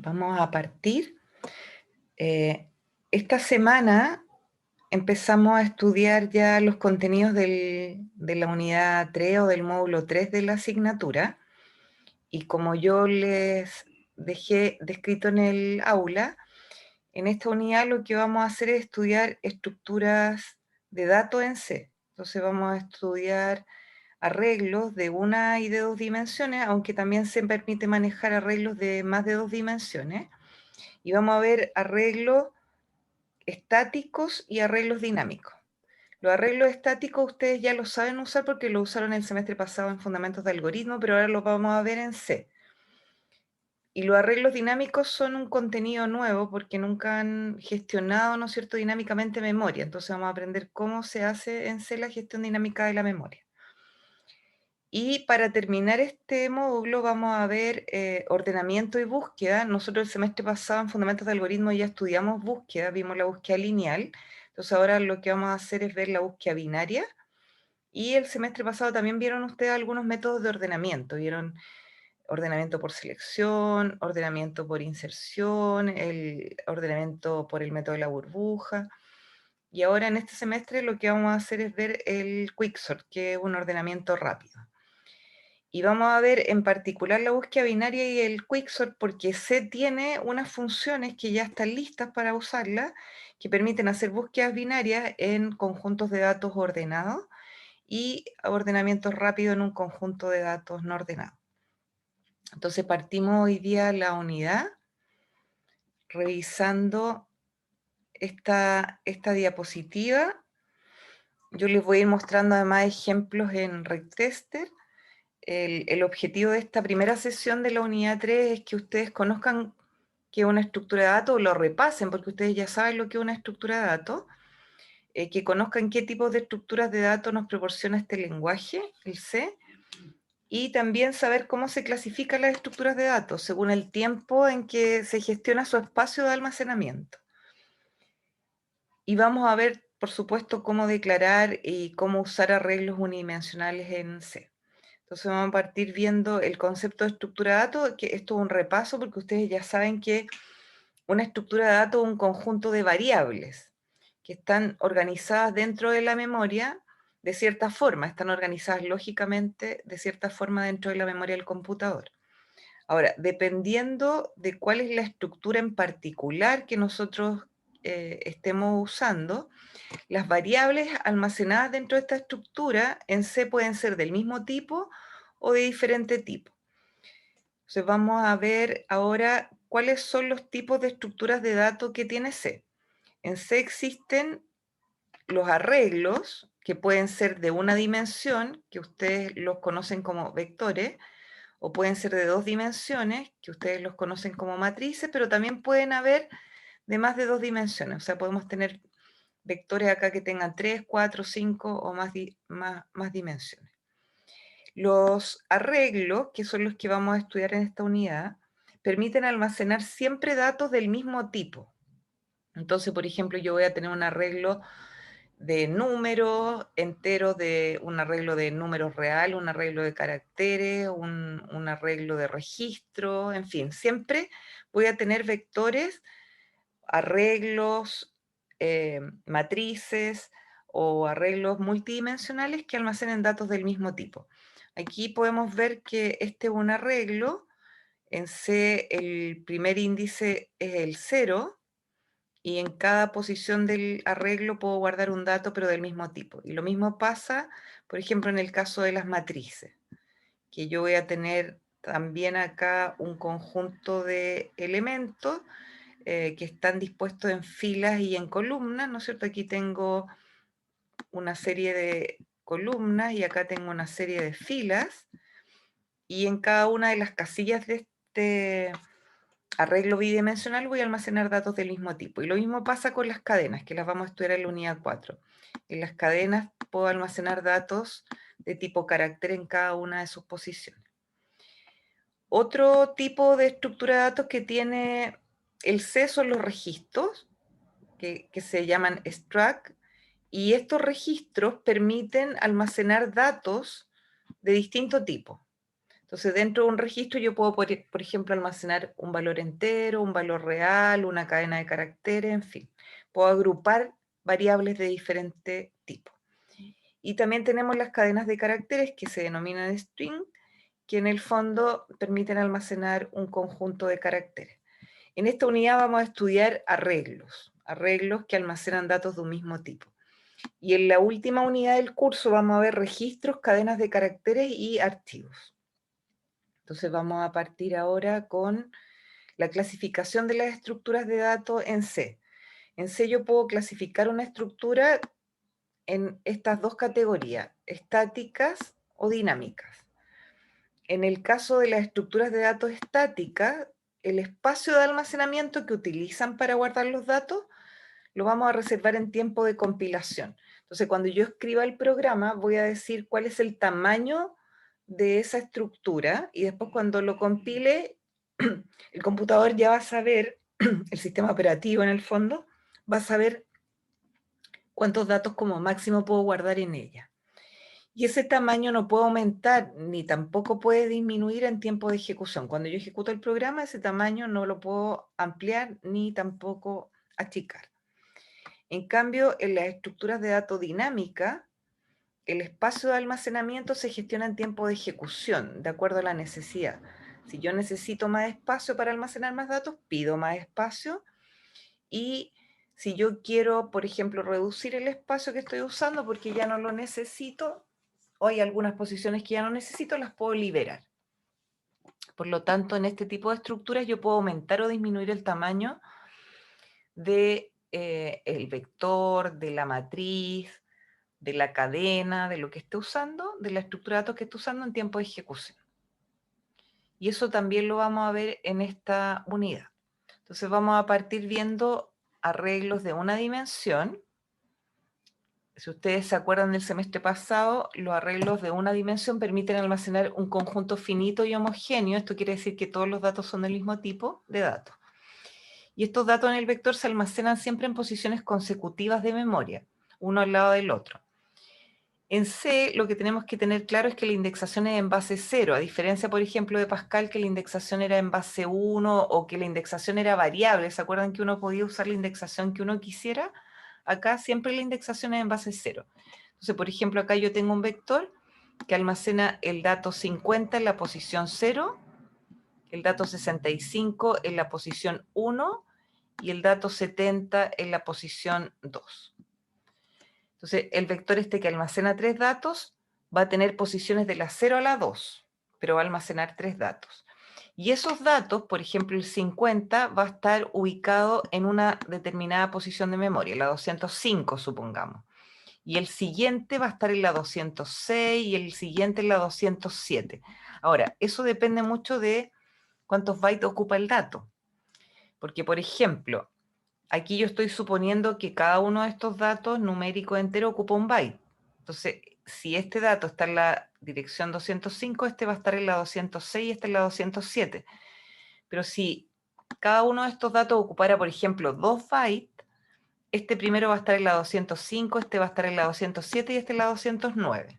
Vamos a partir. Esta semana empezamos a estudiar ya los contenidos de la unidad 3 o del módulo 3 de la asignatura. Y como yo les dejé descrito en el aula, en esta unidad lo que vamos a hacer es estudiar estructuras de datos en C. Entonces vamos a estudiar arreglos de una y de dos dimensiones, aunque también se permite manejar arreglos de más de dos dimensiones. Y vamos a ver arreglos estáticos y arreglos dinámicos. Los arreglos estáticos ustedes ya los saben usar porque lo usaron el semestre pasado en fundamentos de algoritmo, pero ahora los vamos a ver en C. Y los arreglos dinámicos son un contenido nuevo porque nunca han gestionado, ¿no es cierto?, dinámicamente memoria. Entonces vamos a aprender cómo se hace en C la gestión dinámica de la memoria. Y para terminar este módulo vamos a ver ordenamiento y búsqueda. Nosotros el semestre pasado en fundamentos de algoritmo ya estudiamos búsqueda, vimos la búsqueda lineal. Entonces ahora lo que vamos a hacer es ver la búsqueda binaria. Y el semestre pasado también vieron ustedes algunos métodos de ordenamiento. Vieron ordenamiento por selección, ordenamiento por inserción, el ordenamiento por el método de la burbuja. Y ahora en este semestre lo que vamos a hacer es ver el quicksort, que es un ordenamiento rápido. Y vamos a ver en particular la búsqueda binaria y el quicksort porque C tiene unas funciones que ya están listas para usarlas, que permiten hacer búsquedas binarias en conjuntos de datos ordenados y ordenamiento rápido en un conjunto de datos no ordenados. Entonces partimos hoy día la unidad revisando esta diapositiva. Yo les voy a ir mostrando además ejemplos en Rectester. El objetivo de esta primera sesión de la unidad 3 es que ustedes conozcan qué es una estructura de datos, o lo repasen, porque ustedes ya saben lo que es una estructura de datos, que conozcan qué tipos de estructuras de datos nos proporciona este lenguaje, el C, y también saber cómo se clasifican las estructuras de datos según el tiempo en que se gestiona su espacio de almacenamiento. Y vamos a ver, por supuesto, cómo declarar y cómo usar arreglos unidimensionales en C. Entonces vamos a partir viendo el concepto de estructura de datos, que esto es un repaso porque ustedes ya saben que una estructura de datos es un conjunto de variables que están organizadas dentro de la memoria de cierta forma, están organizadas lógicamente de cierta forma dentro de la memoria del computador. Ahora, dependiendo de cuál es la estructura en particular que nosotros estemos usando, las variables almacenadas dentro de esta estructura en C pueden ser del mismo tipo o de diferente tipo. Entonces vamos a ver ahora cuáles son los tipos de estructuras de datos que tiene C. En C existen los arreglos, que pueden ser de una dimensión, que ustedes los conocen como vectores, o pueden ser de dos dimensiones, que ustedes los conocen como matrices, pero también pueden haber de más de dos dimensiones. O sea, podemos tener vectores acá que tengan 3, 4, 5 o más dimensiones. Los arreglos, que son los que vamos a estudiar en esta unidad, permiten almacenar siempre datos del mismo tipo. Entonces, por ejemplo, yo voy a tener un arreglo de números enteros, de un arreglo de números real, un arreglo de caracteres, un arreglo de registro, en fin, siempre voy a tener vectores, arreglos, matrices o arreglos multidimensionales que almacenen datos del mismo tipo. Aquí podemos ver que este es un arreglo. En C el primer índice es el 0 y en cada posición del arreglo puedo guardar un dato pero del mismo tipo. Y lo mismo pasa, por ejemplo, en el caso de las matrices, que yo voy a tener también acá un conjunto de elementos que están dispuestos en filas y en columnas, ¿no es cierto? Aquí tengo una serie de columnas y acá tengo una serie de filas, y en cada una de las casillas de este arreglo bidimensional voy a almacenar datos del mismo tipo. Y lo mismo pasa con las cadenas, que las vamos a estudiar en la unidad 4. En las cadenas puedo almacenar datos de tipo carácter en cada una de sus posiciones. Otro tipo de estructura de datos que tiene el C son los registros, que se llaman struct, y estos registros permiten almacenar datos de distinto tipo. Entonces, dentro de un registro yo puedo, por ejemplo, almacenar un valor entero, un valor real, una cadena de caracteres, en fin. Puedo agrupar variables de diferente tipo. Y también tenemos las cadenas de caracteres que se denominan string, que en el fondo permiten almacenar un conjunto de caracteres. En esta unidad vamos a estudiar arreglos que almacenan datos de un mismo tipo. Y en la última unidad del curso vamos a ver registros, cadenas de caracteres y archivos. Entonces vamos a partir ahora con la clasificación de las estructuras de datos en C. En C yo puedo clasificar una estructura en estas dos categorías, estáticas o dinámicas. En el caso de las estructuras de datos estáticas, el espacio de almacenamiento que utilizan para guardar los datos lo vamos a reservar en tiempo de compilación. Entonces, cuando yo escriba el programa, voy a decir cuál es el tamaño de esa estructura y después cuando lo compile, el computador ya va a saber, el sistema operativo en el fondo, va a saber cuántos datos como máximo puedo guardar en ella. Y ese tamaño no puede aumentar ni tampoco puede disminuir en tiempo de ejecución. Cuando yo ejecuto el programa, ese tamaño no lo puedo ampliar ni tampoco achicar. En cambio, en las estructuras de datos dinámica, el espacio de almacenamiento se gestiona en tiempo de ejecución, de acuerdo a la necesidad. Si yo necesito más espacio para almacenar más datos, pido más espacio. Y si yo quiero, por ejemplo, reducir el espacio que estoy usando porque ya no lo necesito, o hay algunas posiciones que ya no necesito, las puedo liberar. Por lo tanto, en este tipo de estructuras yo puedo aumentar o disminuir el tamaño de el vector, de la matriz, de la cadena, de lo que esté usando, de la estructura de datos que esté usando en tiempo de ejecución. Y eso también lo vamos a ver en esta unidad. Entonces vamos a partir viendo arreglos de una dimensión. Si ustedes se acuerdan del semestre pasado, los arreglos de una dimensión permiten almacenar un conjunto finito y homogéneo. Esto quiere decir que todos los datos son del mismo tipo de datos. Y estos datos en el vector se almacenan siempre en posiciones consecutivas de memoria, uno al lado del otro. En C lo que tenemos que tener claro es que la indexación es en base 0, a diferencia, por ejemplo, de Pascal, que la indexación era en base 1 o que la indexación era variable. ¿Se acuerdan que uno podía usar la indexación que uno quisiera? Acá siempre la indexación es en base 0. Entonces, por ejemplo, acá yo tengo un vector que almacena el dato 50 en la posición 0, el dato 65 en la posición 1 y el dato 70 en la posición 2. Entonces, el vector este que almacena 3 datos va a tener posiciones de la 0 a la 2, pero va a almacenar 3 datos. Y esos datos, por ejemplo, el 50 va a estar ubicado en una determinada posición de memoria, la 205, supongamos. Y el siguiente va a estar en la 206 y el siguiente en la 207. Ahora, eso depende mucho de cuántos bytes ocupa el dato. Porque, por ejemplo, aquí yo estoy suponiendo que cada uno de estos datos numérico entero ocupa un byte. Entonces, si este dato está en la dirección 205, este va a estar en la 206 y este en la 207. Pero si cada uno de estos datos ocupara, por ejemplo, 2 bytes, este primero va a estar en la 205, este va a estar en la 207 y este en la 209.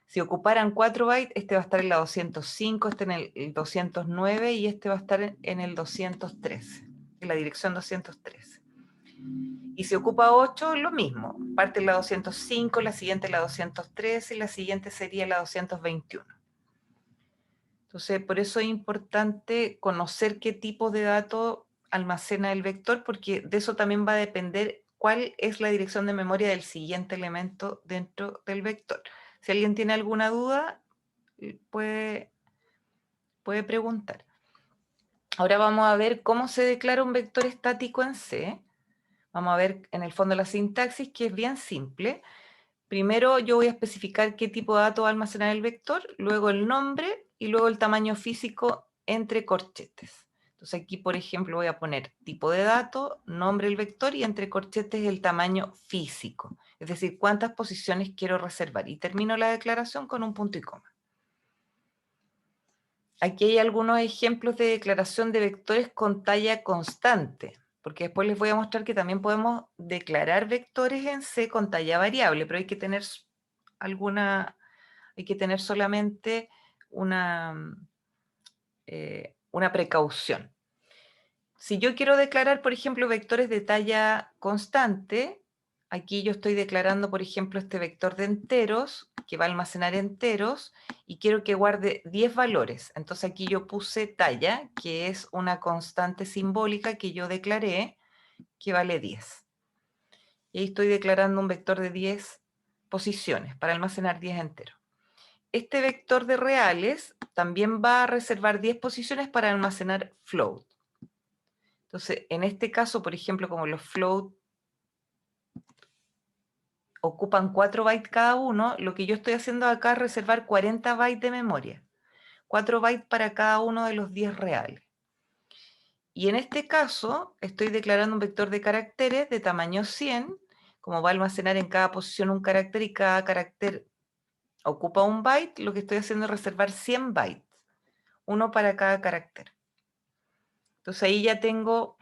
Si ocuparan 4 bytes, este va a estar en la 205, este en el 209 y este va a estar en el 213, en la dirección 213. Y si ocupa 8, lo mismo. Parte en la 205, la siguiente en la 213 y la siguiente sería la 221. Entonces, por eso es importante conocer qué tipo de datos almacena el vector, porque de eso también va a depender cuál es la dirección de memoria del siguiente elemento dentro del vector. Si alguien tiene alguna duda, puede preguntar. Ahora vamos a ver cómo se declara un vector estático en C. Vamos a ver en el fondo la sintaxis, que es bien simple. Primero yo voy a especificar qué tipo de datos va a almacenar el vector, luego el nombre y luego el tamaño físico entre corchetes. Entonces aquí, por ejemplo, voy a poner tipo de dato, nombre del vector y entre corchetes el tamaño físico. Es decir, cuántas posiciones quiero reservar. Y termino la declaración con un punto y coma. Aquí hay algunos ejemplos de declaración de vectores con talla constante, porque después les voy a mostrar que también podemos declarar vectores en C con talla variable, pero hay que tener solamente una precaución. Si yo quiero declarar, por ejemplo, vectores de talla constante, aquí yo estoy declarando, por ejemplo, este vector de enteros, que va a almacenar enteros, y quiero que guarde 10 valores. Entonces aquí yo puse talla, que es una constante simbólica que yo declaré, que vale 10. Y ahí estoy declarando un vector de 10 posiciones para almacenar 10 enteros. Este vector de reales también va a reservar 10 posiciones para almacenar float. Entonces, en este caso, por ejemplo, como los float ocupan 4 bytes cada uno, lo que yo estoy haciendo acá es reservar 40 bytes de memoria. 4 bytes para cada uno de los 10 reales. Y en este caso, estoy declarando un vector de caracteres de tamaño 100, como va a almacenar en cada posición un carácter y cada carácter ocupa un byte, lo que estoy haciendo es reservar 100 bytes, uno para cada carácter. Entonces ahí ya tengo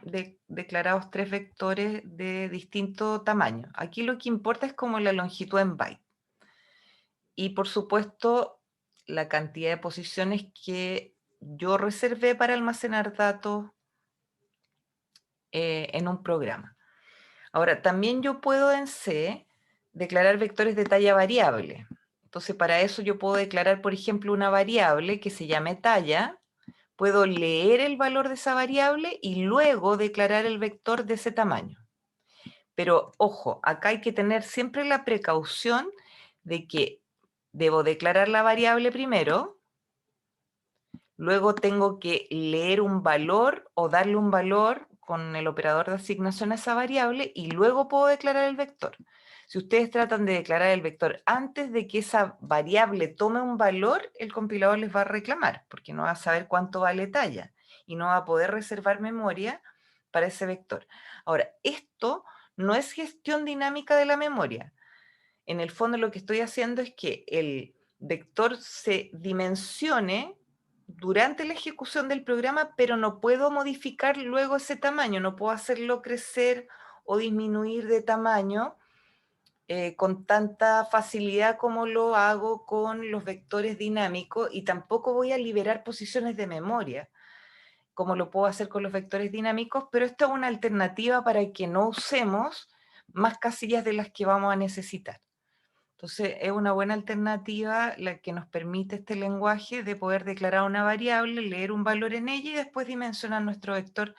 declarados 3 vectores de distinto tamaño. Aquí lo que importa es como la longitud en byte. Y por supuesto, la cantidad de posiciones que yo reservé para almacenar datos en un programa. Ahora, también yo puedo en C declarar vectores de talla variable. Entonces, para eso yo puedo declarar, por ejemplo, una variable que se llame talla. Puedo leer el valor de esa variable y luego declarar el vector de ese tamaño. Pero ojo, acá hay que tener siempre la precaución de que debo declarar la variable primero, luego tengo que leer un valor o darle un valor con el operador de asignación a esa variable y luego puedo declarar el vector. Si ustedes tratan de declarar el vector antes de que esa variable tome un valor, el compilador les va a reclamar, porque no va a saber cuánto vale talla y no va a poder reservar memoria para ese vector. Ahora, esto no es gestión dinámica de la memoria. En el fondo lo que estoy haciendo es que el vector se dimensione durante la ejecución del programa, pero no puedo modificar luego ese tamaño, no puedo hacerlo crecer o disminuir de tamaño con tanta facilidad como lo hago con los vectores dinámicos, y tampoco voy a liberar posiciones de memoria como lo puedo hacer con los vectores dinámicos, pero esta es una alternativa para que no usemos más casillas de las que vamos a necesitar. Entonces, es una buena alternativa la que nos permite este lenguaje de poder declarar una variable, leer un valor en ella y después dimensionar nuestro vector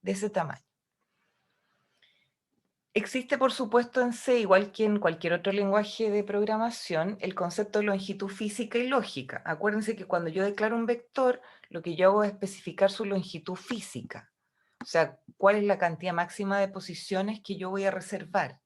de ese tamaño. Existe, por supuesto, en C, igual que en cualquier otro lenguaje de programación, el concepto de longitud física y lógica. Acuérdense que cuando yo declaro un vector, lo que yo hago es especificar su longitud física. O sea, cuál es la cantidad máxima de posiciones que yo voy a reservar.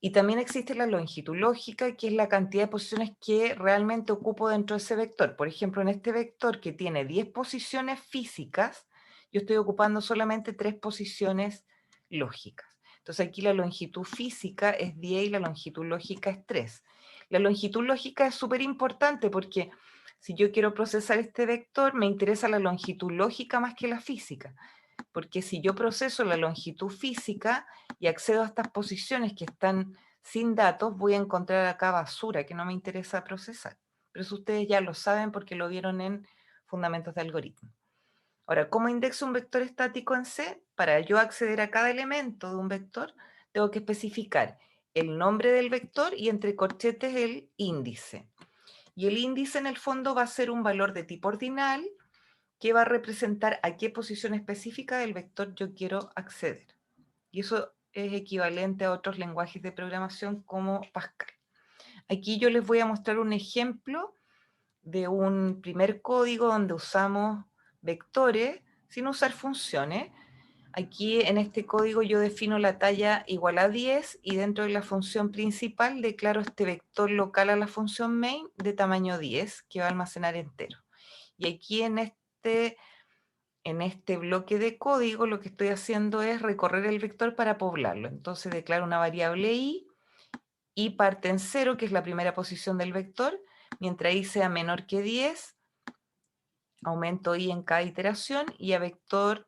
Y también existe la longitud lógica, que es la cantidad de posiciones que realmente ocupo dentro de ese vector. Por ejemplo, en este vector que tiene 10 posiciones físicas, yo estoy ocupando solamente 3 posiciones lógicas. Entonces aquí la longitud física es 10 y la longitud lógica es 3. La longitud lógica es súper importante porque si yo quiero procesar este vector, me interesa la longitud lógica más que la física. Porque si yo proceso la longitud física y accedo a estas posiciones que están sin datos, voy a encontrar acá basura que no me interesa procesar. Pero eso ustedes ya lo saben porque lo vieron en Fundamentos de Algoritmo. Ahora, ¿cómo indexo un vector estático en C? Para yo acceder a cada elemento de un vector, tengo que especificar el nombre del vector y entre corchetes el índice. Y el índice en el fondo va a ser un valor de tipo ordinal que va a representar a qué posición específica del vector yo quiero acceder. Y eso es equivalente a otros lenguajes de programación como Pascal. Aquí yo les voy a mostrar un ejemplo de un primer código donde usamos vectores sin usar funciones. Aquí en este código yo defino la talla igual a 10 y dentro de la función principal declaro este vector local a la función main de tamaño 10 que va a almacenar entero. Y aquí en este bloque de código lo que estoy haciendo es recorrer el vector para poblarlo. Entonces declaro una variable i parte en 0, que es la primera posición del vector. Mientras i sea menor que 10, aumento i en cada iteración y a vector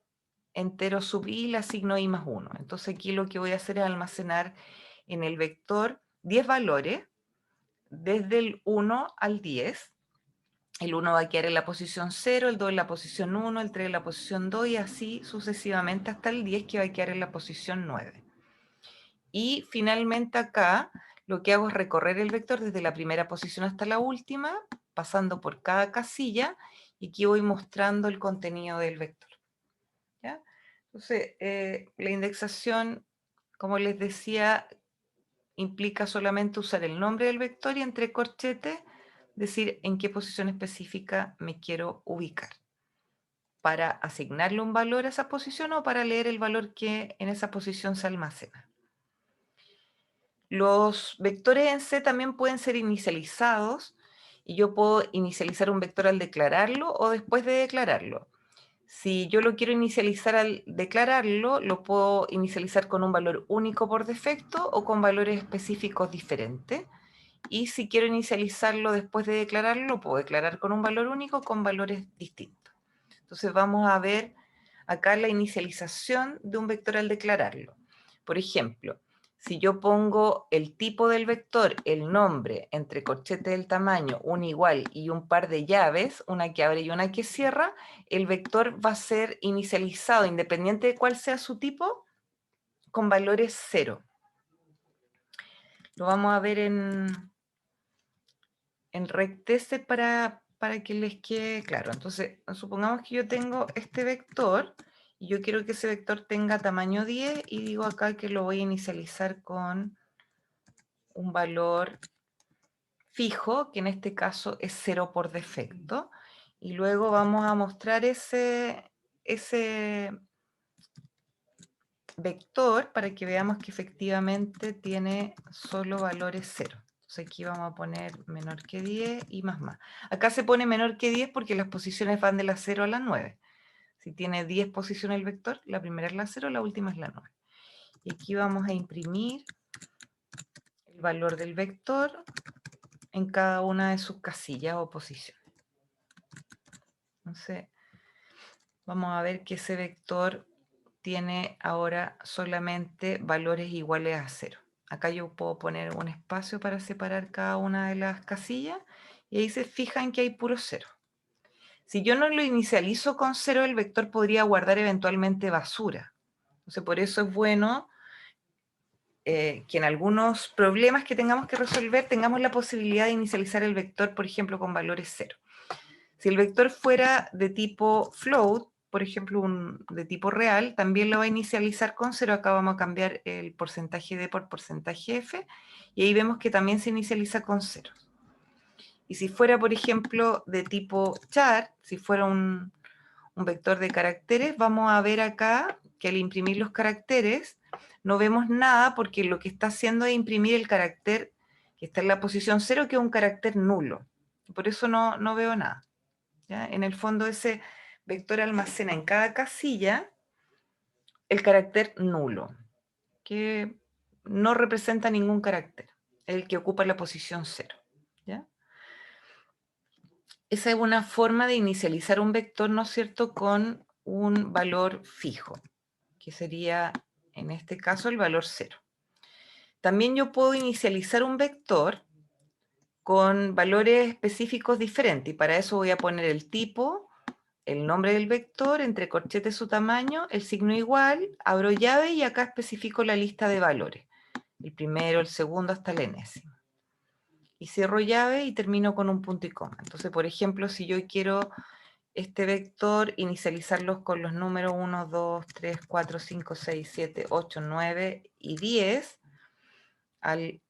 entero sub i le asigno i más 1. Entonces aquí lo que voy a hacer es almacenar en el vector 10 valores desde el 1 al 10. El 1 va a quedar en la posición 0, el 2 en la posición 1, el 3 en la posición 2 y así sucesivamente hasta el 10 que va a quedar en la posición 9. Y finalmente acá lo que hago es recorrer el vector desde la primera posición hasta la última, pasando por cada casilla, y aquí voy mostrando el contenido del vector. ¿Ya? Entonces, la indexación, como les decía, implica solamente usar el nombre del vector y entre corchetes decir en qué posición específica me quiero ubicar, para asignarle un valor a esa posición o para leer el valor que en esa posición se almacena. Los vectores en C también pueden ser inicializados y yo puedo inicializar un vector al declararlo o después de declararlo. Si yo lo quiero inicializar al declararlo, lo puedo inicializar con un valor único por defecto o con valores específicos diferentes. Y si quiero inicializarlo después de declararlo, lo puedo declarar con un valor único o con valores distintos. Entonces vamos a ver acá la inicialización de un vector al declararlo. Por ejemplo, si yo pongo el tipo del vector, el nombre, entre corchetes del tamaño, un igual y un par de llaves, una que abre y una que cierra, el vector va a ser inicializado, independiente de cuál sea su tipo, con valores 0. Lo vamos a ver en RecTester para que les quede claro. Entonces, supongamos que yo tengo este vector y yo quiero que ese vector tenga tamaño 10 y digo acá que lo voy a inicializar con un valor fijo, que en este caso es 0 por defecto. Y luego vamos a mostrar ese vector para que veamos que efectivamente tiene solo valores 0. Entonces aquí vamos a poner menor que 10 y más. Acá se pone menor que 10 porque las posiciones van de la 0 a la 9. Si tiene 10 posiciones el vector, la primera es la 0, la última es la 9. Y aquí vamos a imprimir el valor del vector en cada una de sus casillas o posiciones. Entonces, vamos a ver que ese vector tiene ahora solamente valores iguales a 0. Acá yo puedo poner un espacio para separar cada una de las casillas y ahí se fijan que hay puro 0. Si yo no lo inicializo con 0, el vector podría guardar eventualmente basura. Entonces, por eso es bueno que en algunos problemas que tengamos que resolver tengamos la posibilidad de inicializar el vector, por ejemplo, con valores 0. Si el vector fuera de tipo float, por ejemplo, de tipo real, también lo va a inicializar con 0. Acá vamos a cambiar el porcentaje D por porcentaje F, y ahí vemos que también se inicializa con 0. Y si fuera, por ejemplo, de tipo char, si fuera un vector de caracteres, vamos a ver acá que al imprimir los caracteres no vemos nada porque lo que está haciendo es imprimir el carácter que está en la posición 0, que es un carácter nulo. Por eso no veo nada. ¿Ya? En el fondo ese vector almacena en cada casilla el carácter nulo, que no representa ningún carácter, el que ocupa la posición 0. ¿Ya? Esa es una forma de inicializar un vector, ¿no es cierto?, con un valor fijo, que sería, en este caso, el valor 0. También yo puedo inicializar un vector con valores específicos diferentes, y para eso voy a poner el tipo, el nombre del vector, entre corchetes su tamaño, el signo igual, abro llave y acá especifico la lista de valores. El primero, el segundo, hasta el enésimo. Y cierro llave y termino con un punto y coma. Entonces, por ejemplo, si yo quiero este vector inicializarlos con los números 1, 2, 3, 4, 5, 6, 7, 8, 9 y 10, al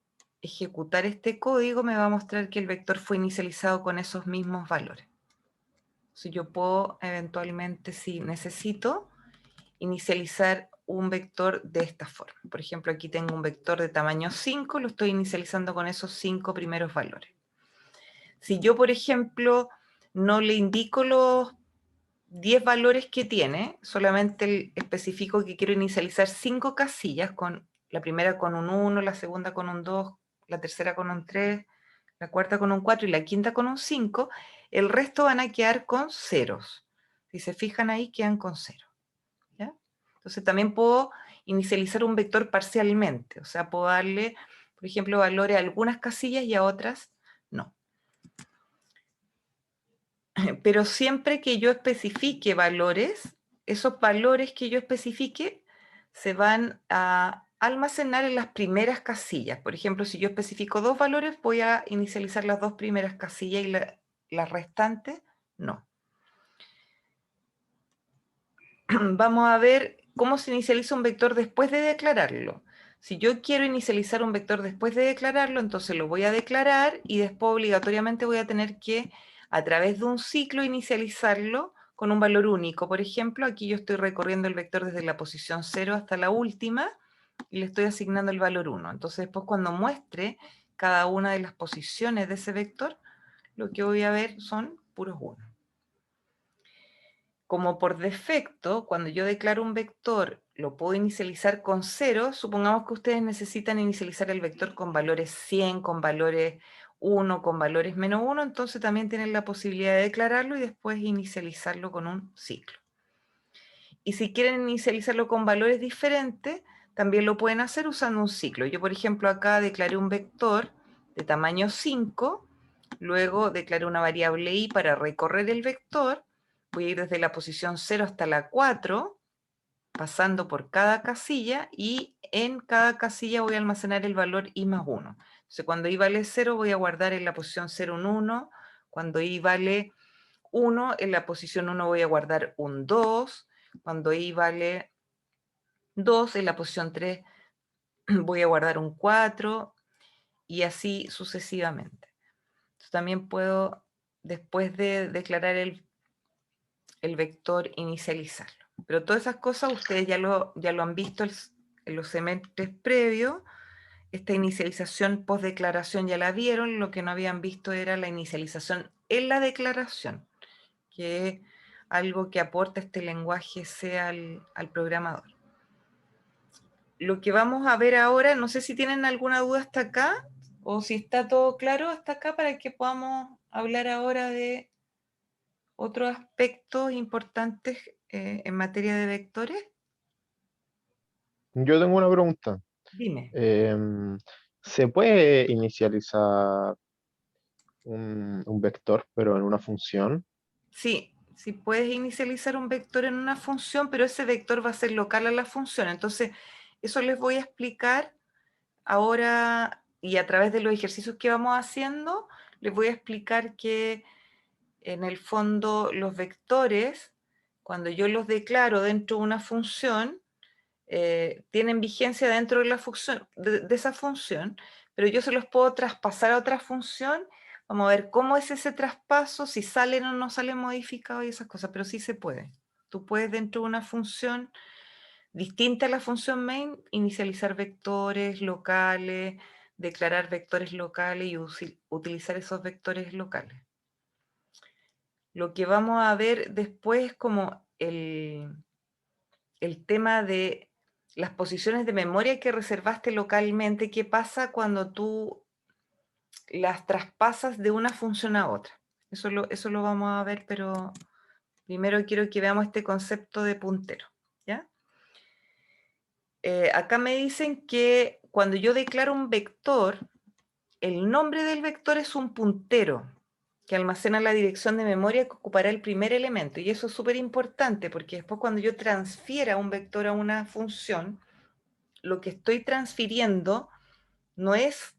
ejecutar este código me va a mostrar que el vector fue inicializado con esos mismos valores. Si yo puedo eventualmente, si necesito, inicializar un vector de esta forma. Por ejemplo, aquí tengo un vector de tamaño 5, lo estoy inicializando con esos 5 primeros valores. Si yo, por ejemplo, no le indico los 10 valores que tiene, solamente especifico que quiero inicializar 5 casillas, con la primera con un 1, la segunda con un 2, la tercera con un 3, la cuarta con un 4 y la quinta con un 5, el resto van a quedar con ceros. Si se fijan ahí, quedan con 0. ¿Ya? Entonces también puedo inicializar un vector parcialmente, o sea, puedo darle, por ejemplo, valores a algunas casillas y a otras no. pero siempre que yo especifique valores, esos valores que yo especifique se van a almacenar en las primeras casillas. Por ejemplo, si yo especifico 2 valores, voy a inicializar las 2 primeras casillas y las restantes no. Vamos a ver cómo se inicializa un vector después de declararlo. Si yo quiero inicializar un vector después de declararlo, entonces lo voy a declarar y después obligatoriamente voy a tener que, a través de un ciclo, inicializarlo con un valor único. Por ejemplo, aquí yo estoy recorriendo el vector desde la posición 0 hasta la última y le estoy asignando el valor 1. Entonces después cuando muestre cada una de las posiciones de ese vector, lo que voy a ver son puros 1. Como por defecto, cuando yo declaro un vector, lo puedo inicializar con 0, supongamos que ustedes necesitan inicializar el vector con valores 100, con valores 1, con valores menos 1, entonces también tienen la posibilidad de declararlo y después inicializarlo con un ciclo. Y si quieren inicializarlo con valores diferentes, también lo pueden hacer usando un ciclo. Yo, por ejemplo, acá declaré un vector de tamaño 5, luego declaré una variable i para recorrer el vector, voy a ir desde la posición 0 hasta la 4, pasando por cada casilla, y en cada casilla voy a almacenar el valor i más 1. Entonces, cuando i vale 0, voy a guardar en la posición 0 un 1, cuando i vale 1, en la posición 1 voy a guardar un 2, cuando i vale 2, en la posición 3 voy a guardar un 4, y así sucesivamente. Entonces, también puedo, después de declarar el vector, inicializarlo. Pero todas esas cosas ustedes ya lo han visto en los semestres previos. Esta inicialización post declaración ya la vieron, lo que no habían visto era la inicialización en la declaración, que es algo que aporta este lenguaje C al programador. Lo que vamos a ver ahora, no sé si tienen alguna duda hasta acá, o si está todo claro hasta acá para que podamos hablar ahora de otros aspectos importantes en materia de vectores. Yo tengo una pregunta. Dime. Em, ¿Se puede inicializar un vector, pero en una función? Sí, sí puedes inicializar un vector en una función, pero ese vector va a ser local a la función. Entonces, eso les voy a explicar ahora, y a través de los ejercicios que vamos haciendo, les voy a explicar que en el fondo los vectores, cuando yo los declaro dentro de una función, tienen vigencia dentro de la función, de esa función, pero yo se los puedo traspasar a otra función. Vamos a ver cómo es ese traspaso, si salen o no salen modificados y esas cosas, pero sí se puede. Tú puedes dentro de una función distinta a la función main inicializar vectores locales, declarar vectores locales y utilizar esos vectores locales. Lo que vamos a ver después es como el tema de las posiciones de memoria que reservaste localmente, qué pasa cuando tú las traspasas de una función a otra. Eso lo vamos a ver, pero primero quiero que veamos este concepto de puntero, ¿ya? Acá me dicen que cuando yo declaro un vector, el nombre del vector es un puntero que almacena la dirección de memoria que ocupará el primer elemento. Y eso es súper importante porque después cuando yo transfiera un vector a una función, lo que estoy transfiriendo no es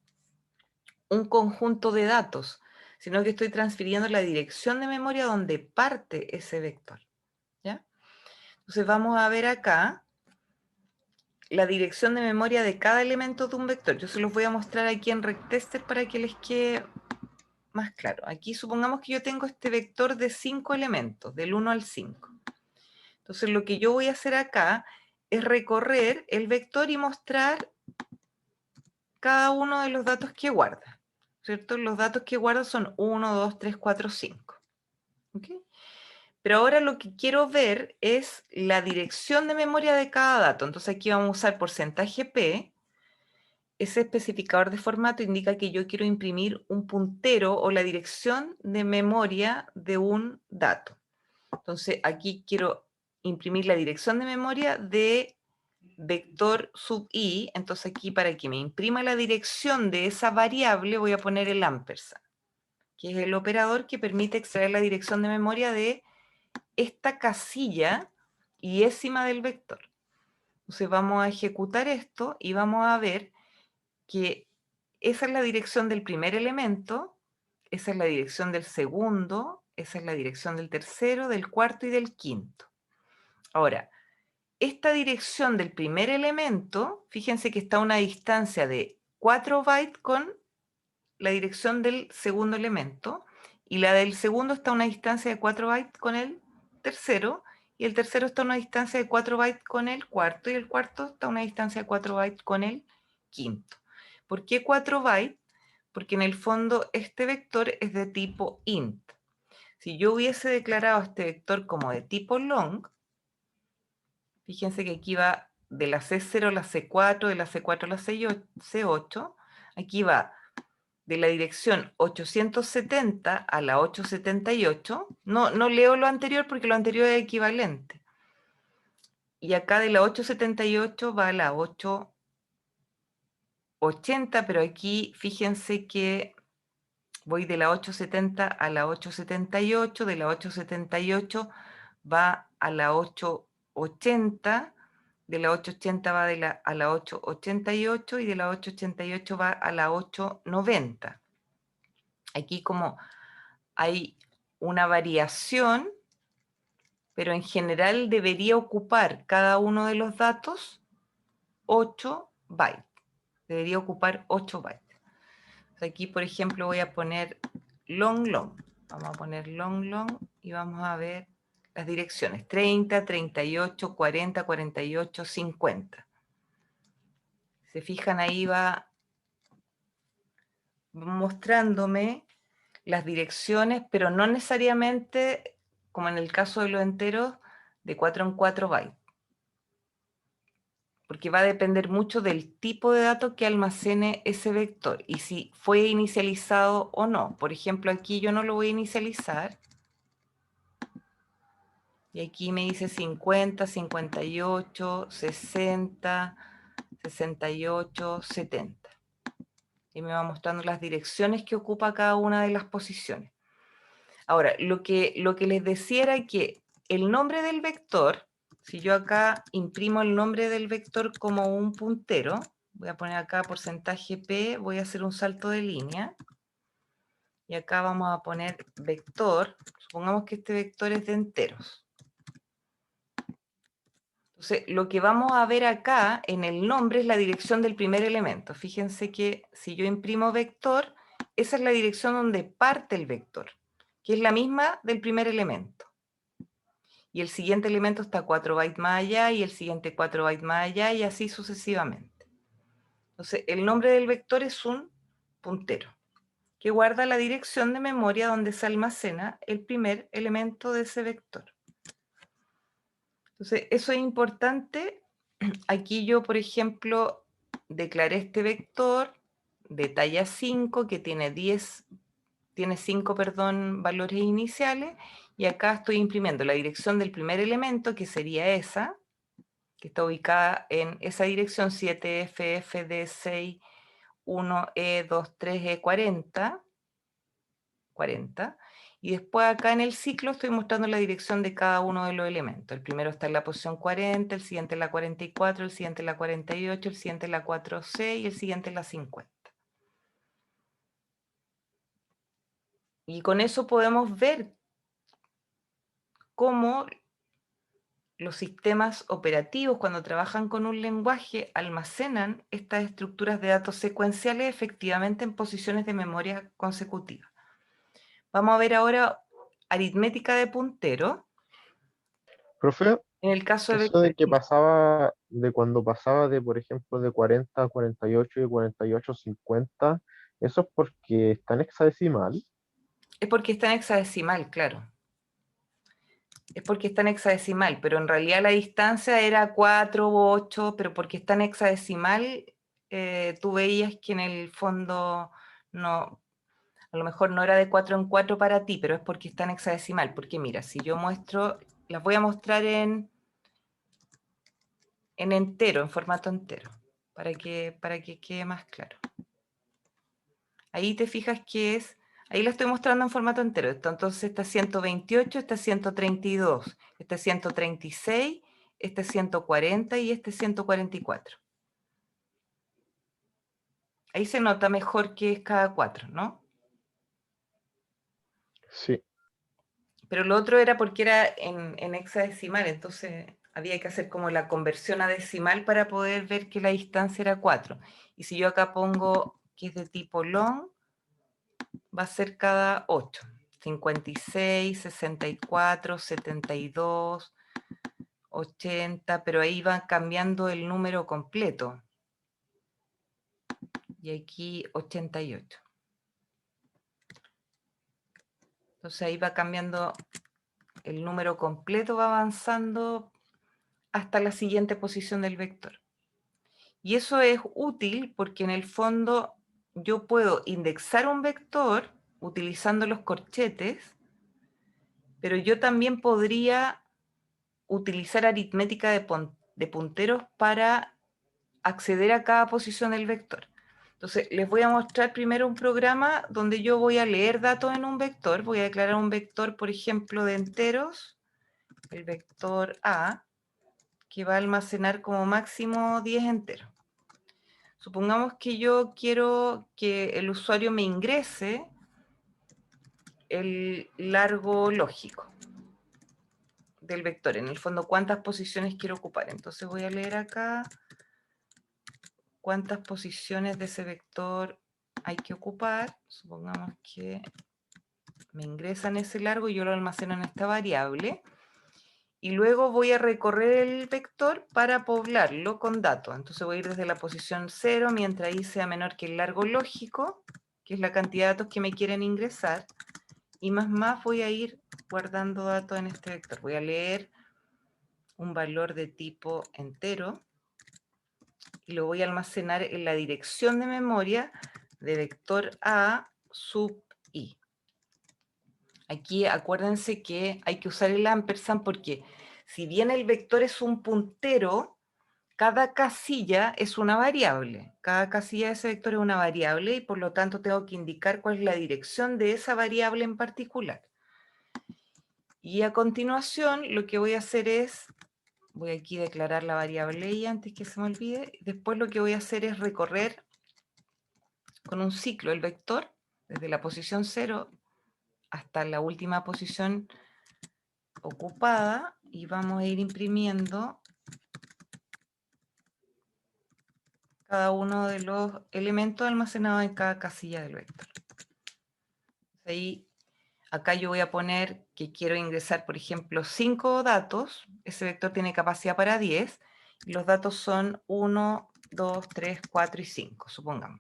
un conjunto de datos, sino que estoy transfiriendo la dirección de memoria donde parte ese vector, ¿ya? Entonces vamos a ver acá la dirección de memoria de cada elemento de un vector. Yo se los voy a mostrar aquí en RecTester para que les quede más claro. Aquí supongamos que yo tengo este vector de 5 elementos, del 1 al 5. Entonces lo que yo voy a hacer acá es recorrer el vector y mostrar cada uno de los datos que guarda, ¿cierto? Los datos que guarda son 1, 2, 3, 4, 5. ¿Okay? Pero ahora lo que quiero ver es la dirección de memoria de cada dato. Entonces aquí vamos a usar porcentaje %P. Ese especificador de formato indica que yo quiero imprimir un puntero o la dirección de memoria de un dato. Entonces aquí quiero imprimir la dirección de memoria de vector sub i. Entonces aquí para que me imprima la dirección de esa variable voy a poner el ampersand, que es el operador que permite extraer la dirección de memoria de esta casilla y décima del vector. Entonces vamos a ejecutar esto y vamos a ver que esa es la dirección del primer elemento, esa es la dirección del segundo, esa es la dirección del tercero, del cuarto y del quinto. Ahora, esta dirección del primer elemento, fíjense que está a una distancia de 4 bytes con la dirección del segundo elemento, y la del segundo está a una distancia de 4 bytes con el tercero, y el tercero está a una distancia de 4 bytes con el cuarto, y el cuarto está a una distancia de 4 bytes con el quinto. ¿Por qué 4 bytes? Porque en el fondo este vector es de tipo int. Si yo hubiese declarado este vector como de tipo long, fíjense que aquí va de la C0 a la C4, de la C4 a la C8, aquí va de la dirección 870 a la 878, no leo lo anterior porque lo anterior es equivalente. Y acá de la 878 va a la 880, pero aquí fíjense que voy de la 870 a la 878, de la 878 va a la 880, de la 880 va a la 888 y de la 888 va a la 890. Aquí como hay una variación, pero en general debería ocupar cada uno de los datos 8 bytes. Debería ocupar 8 bytes. Aquí, por ejemplo, voy a poner long. Vamos a poner long y vamos a ver las direcciones. 30, 38, 40, 48, 50. Se fijan, ahí va mostrándome las direcciones, pero no necesariamente, como en el caso de los enteros, de 4 en 4 bytes. Porque va a depender mucho del tipo de datos que almacene ese vector y si fue inicializado o no. Por ejemplo, aquí yo no lo voy a inicializar. Y aquí me dice 50, 58, 60, 68, 70. Y me va mostrando las direcciones que ocupa cada una de las posiciones. Ahora, lo que les decía era que el nombre del vector, si yo acá imprimo el nombre del vector como un puntero, voy a poner acá porcentaje P, voy a hacer un salto de línea, y acá vamos a poner vector, supongamos que este vector es de enteros. Entonces, lo que vamos a ver acá en el nombre es la dirección del primer elemento. Fíjense que si yo imprimo vector, esa es la dirección donde parte el vector, que es la misma del primer elemento. Y el siguiente elemento está 4 bytes más allá, y el siguiente 4 bytes más allá, y así sucesivamente. Entonces, el nombre del vector es un puntero, que guarda la dirección de memoria donde se almacena el primer elemento de ese vector. Entonces, eso es importante. Aquí yo, por ejemplo, declaré este vector de talla 5 que tiene 5 valores iniciales, y acá estoy imprimiendo la dirección del primer elemento, que sería esa, que está ubicada en esa dirección 7FFD6, 1E23E40, 40. Y después acá en el ciclo estoy mostrando la dirección de cada uno de los elementos. El primero está en la posición 40, el siguiente en la 44, el siguiente en la 48, el siguiente en la 4C y el siguiente en la 50. Y con eso podemos ver cómo los sistemas operativos, cuando trabajan con un lenguaje, almacenan estas estructuras de datos secuenciales efectivamente en posiciones de memoria consecutivas. Vamos a ver ahora aritmética de puntero. Profe, En el caso de eso vector, de que pasaba, de cuando pasaba de, por ejemplo, de 40 a 48 y 48 a 50, ¿eso es porque está en hexadecimal? es porque está en hexadecimal, claro. Es porque está en hexadecimal, pero en realidad la distancia era 4 u 8, pero porque está en hexadecimal, tú veías que en el fondo no, a lo mejor no era de 4 en 4 para ti, pero es porque está en hexadecimal. Porque mira, si yo muestro, las voy a mostrar en entero, en formato entero, para que quede más claro. Ahí te fijas que es Ahí la estoy mostrando en formato entero. Entonces esta es 128, esta es 132, esta es 136, este es 140 y este es 144. Ahí se nota mejor que es cada 4, ¿no? Sí, Pero lo otro era porque era en hexadecimal, entonces había que hacer como la conversión a decimal para poder ver que la distancia era 4. Y si yo acá pongo que es de tipo long, va a ser cada 8. 56, 64, 72, 80, pero ahí va cambiando el número completo. Y aquí 88. Entonces ahí va cambiando el número completo, va avanzando hasta la siguiente posición del vector. Y eso es útil porque en el fondo yo puedo indexar un vector utilizando los corchetes, pero yo también podría utilizar aritmética de punteros para acceder a cada posición del vector. Entonces, les voy a mostrar primero un programa donde yo voy a leer datos en un vector. Voy a declarar un vector, por ejemplo, de enteros, el vector A, que va a almacenar como máximo 10 enteros. Supongamos que yo quiero que el usuario me ingrese el largo lógico del vector. En el fondo, cuántas posiciones quiero ocupar. Entonces voy a leer acá cuántas posiciones de ese vector hay que ocupar. Supongamos que me ingresan ese largo y yo lo almaceno en esta variable. Y luego voy a recorrer el vector para poblarlo con datos. Entonces voy a ir desde la posición 0, mientras i sea menor que el largo lógico, que es la cantidad de datos que me quieren ingresar, y más voy a ir guardando datos en este vector. Voy a leer un valor de tipo entero y lo voy a almacenar en la dirección de memoria de vector A sub i. Aquí acuérdense que hay que usar el ampersand porque si bien el vector es un puntero, cada casilla es una variable. Cada casilla de ese vector es una variable y por lo tanto tengo que indicar cuál es la dirección de esa variable en particular. Y a continuación lo que voy a hacer es, voy aquí a declarar la variable y antes que se me olvide, después lo que voy a hacer es recorrer con un ciclo el vector desde la posición 0 hasta la última posición ocupada y vamos a ir imprimiendo cada uno de los elementos almacenados en cada casilla del vector. Ahí, acá yo voy a poner que quiero ingresar, por ejemplo, 5 datos. Ese vector tiene capacidad para 10 y los datos son 1, 2, 3, 4 y 5, supongamos.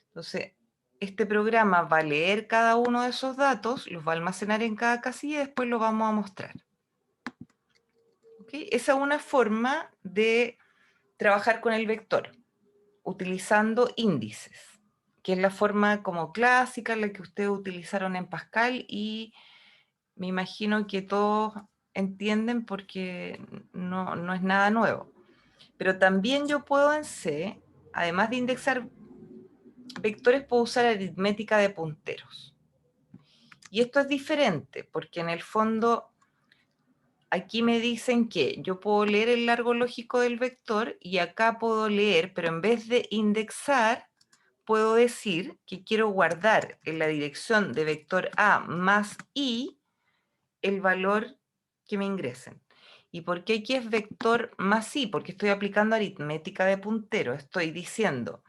Entonces, este programa va a leer cada uno de esos datos, los va a almacenar en cada casilla y después lo vamos a mostrar. ¿Okay? Esa es una forma de trabajar con el vector, utilizando índices, que es la forma como clásica, la que ustedes utilizaron en Pascal y me imagino que todos entienden porque no es nada nuevo. Pero también yo puedo en C, además de indexar vectores, puedo usar aritmética de punteros. Y esto es diferente porque en el fondo aquí me dicen que yo puedo leer el largo lógico del vector y acá puedo leer, pero en vez de indexar, puedo decir que quiero guardar en la dirección de vector A más I el valor que me ingresen. ¿Y por qué aquí es vector más I? Porque estoy aplicando aritmética de puntero. Estoy diciéndole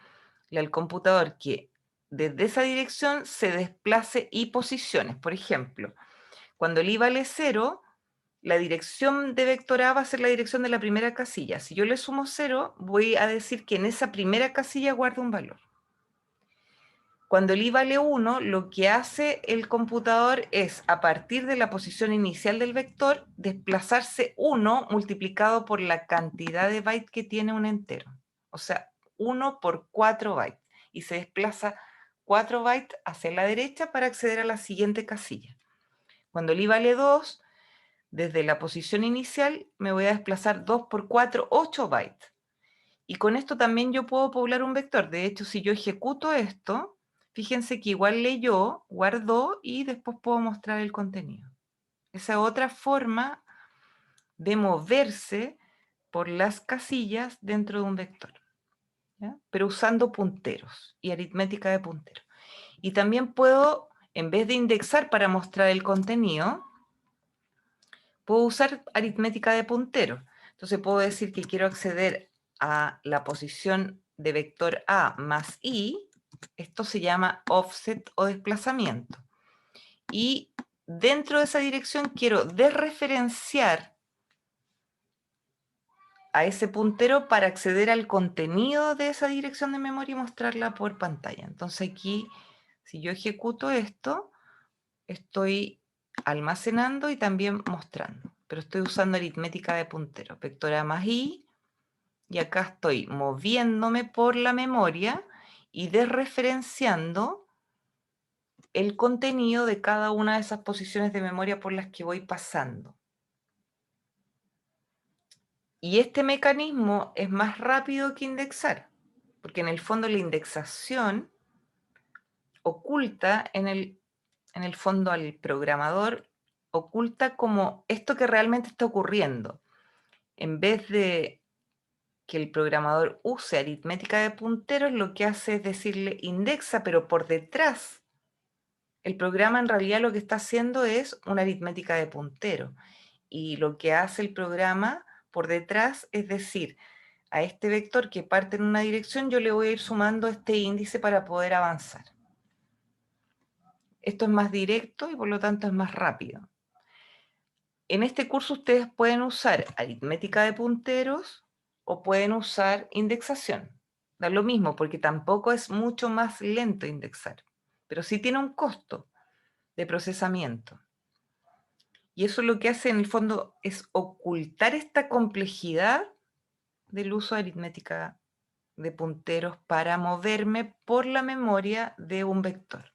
al computador que desde esa dirección se desplace I posiciones. Por ejemplo, cuando el I vale 0, la dirección de vector A va a ser la dirección de la primera casilla. Si yo le sumo 0, voy a decir que en esa primera casilla guardo un valor. Cuando el i vale 1, lo que hace el computador es, a partir de la posición inicial del vector, desplazarse 1 multiplicado por la cantidad de bytes que tiene un entero. O sea, 1 por 4 bytes. Y se desplaza 4 bytes hacia la derecha para acceder a la siguiente casilla. Cuando el i vale 2, desde la posición inicial me voy a desplazar 2 por 4, 8 bytes. Y con esto también yo puedo poblar un vector. De hecho, si yo ejecuto esto, fíjense que igual leyó, guardó y después puedo mostrar el contenido. Esa es otra forma de moverse por las casillas dentro de un vector, ¿ya? Pero usando punteros y aritmética de punteros. Y también puedo, en vez de indexar para mostrar el contenido, puedo usar aritmética de punteros. Entonces puedo decir que quiero acceder a la posición de vector A más I. Esto se llama offset o desplazamiento. Y dentro de esa dirección quiero desreferenciar a ese puntero para acceder al contenido de esa dirección de memoria y mostrarla por pantalla. Entonces aquí, si yo ejecuto esto, estoy almacenando y también mostrando, pero estoy usando aritmética de puntero, vector A más I, y acá estoy moviéndome por la memoria y desreferenciando el contenido de cada una de esas posiciones de memoria por las que voy pasando. Y este mecanismo es más rápido que indexar, porque en el fondo la indexación oculta en el fondo al programador, oculta como esto que realmente está ocurriendo. En vez de que el programador use aritmética de punteros, lo que hace es decirle indexa, pero por detrás. El programa en realidad lo que está haciendo es una aritmética de puntero. Y lo que hace el programa por detrás es decir, a este vector que parte en una dirección, yo le voy a ir sumando este índice para poder avanzar. Esto es más directo y por lo tanto es más rápido. En este curso ustedes pueden usar aritmética de punteros o pueden usar indexación. Da lo mismo porque tampoco es mucho más lento indexar, pero sí tiene un costo de procesamiento. Y eso lo que hace en el fondo es ocultar esta complejidad del uso de aritmética de punteros para moverme por la memoria de un vector.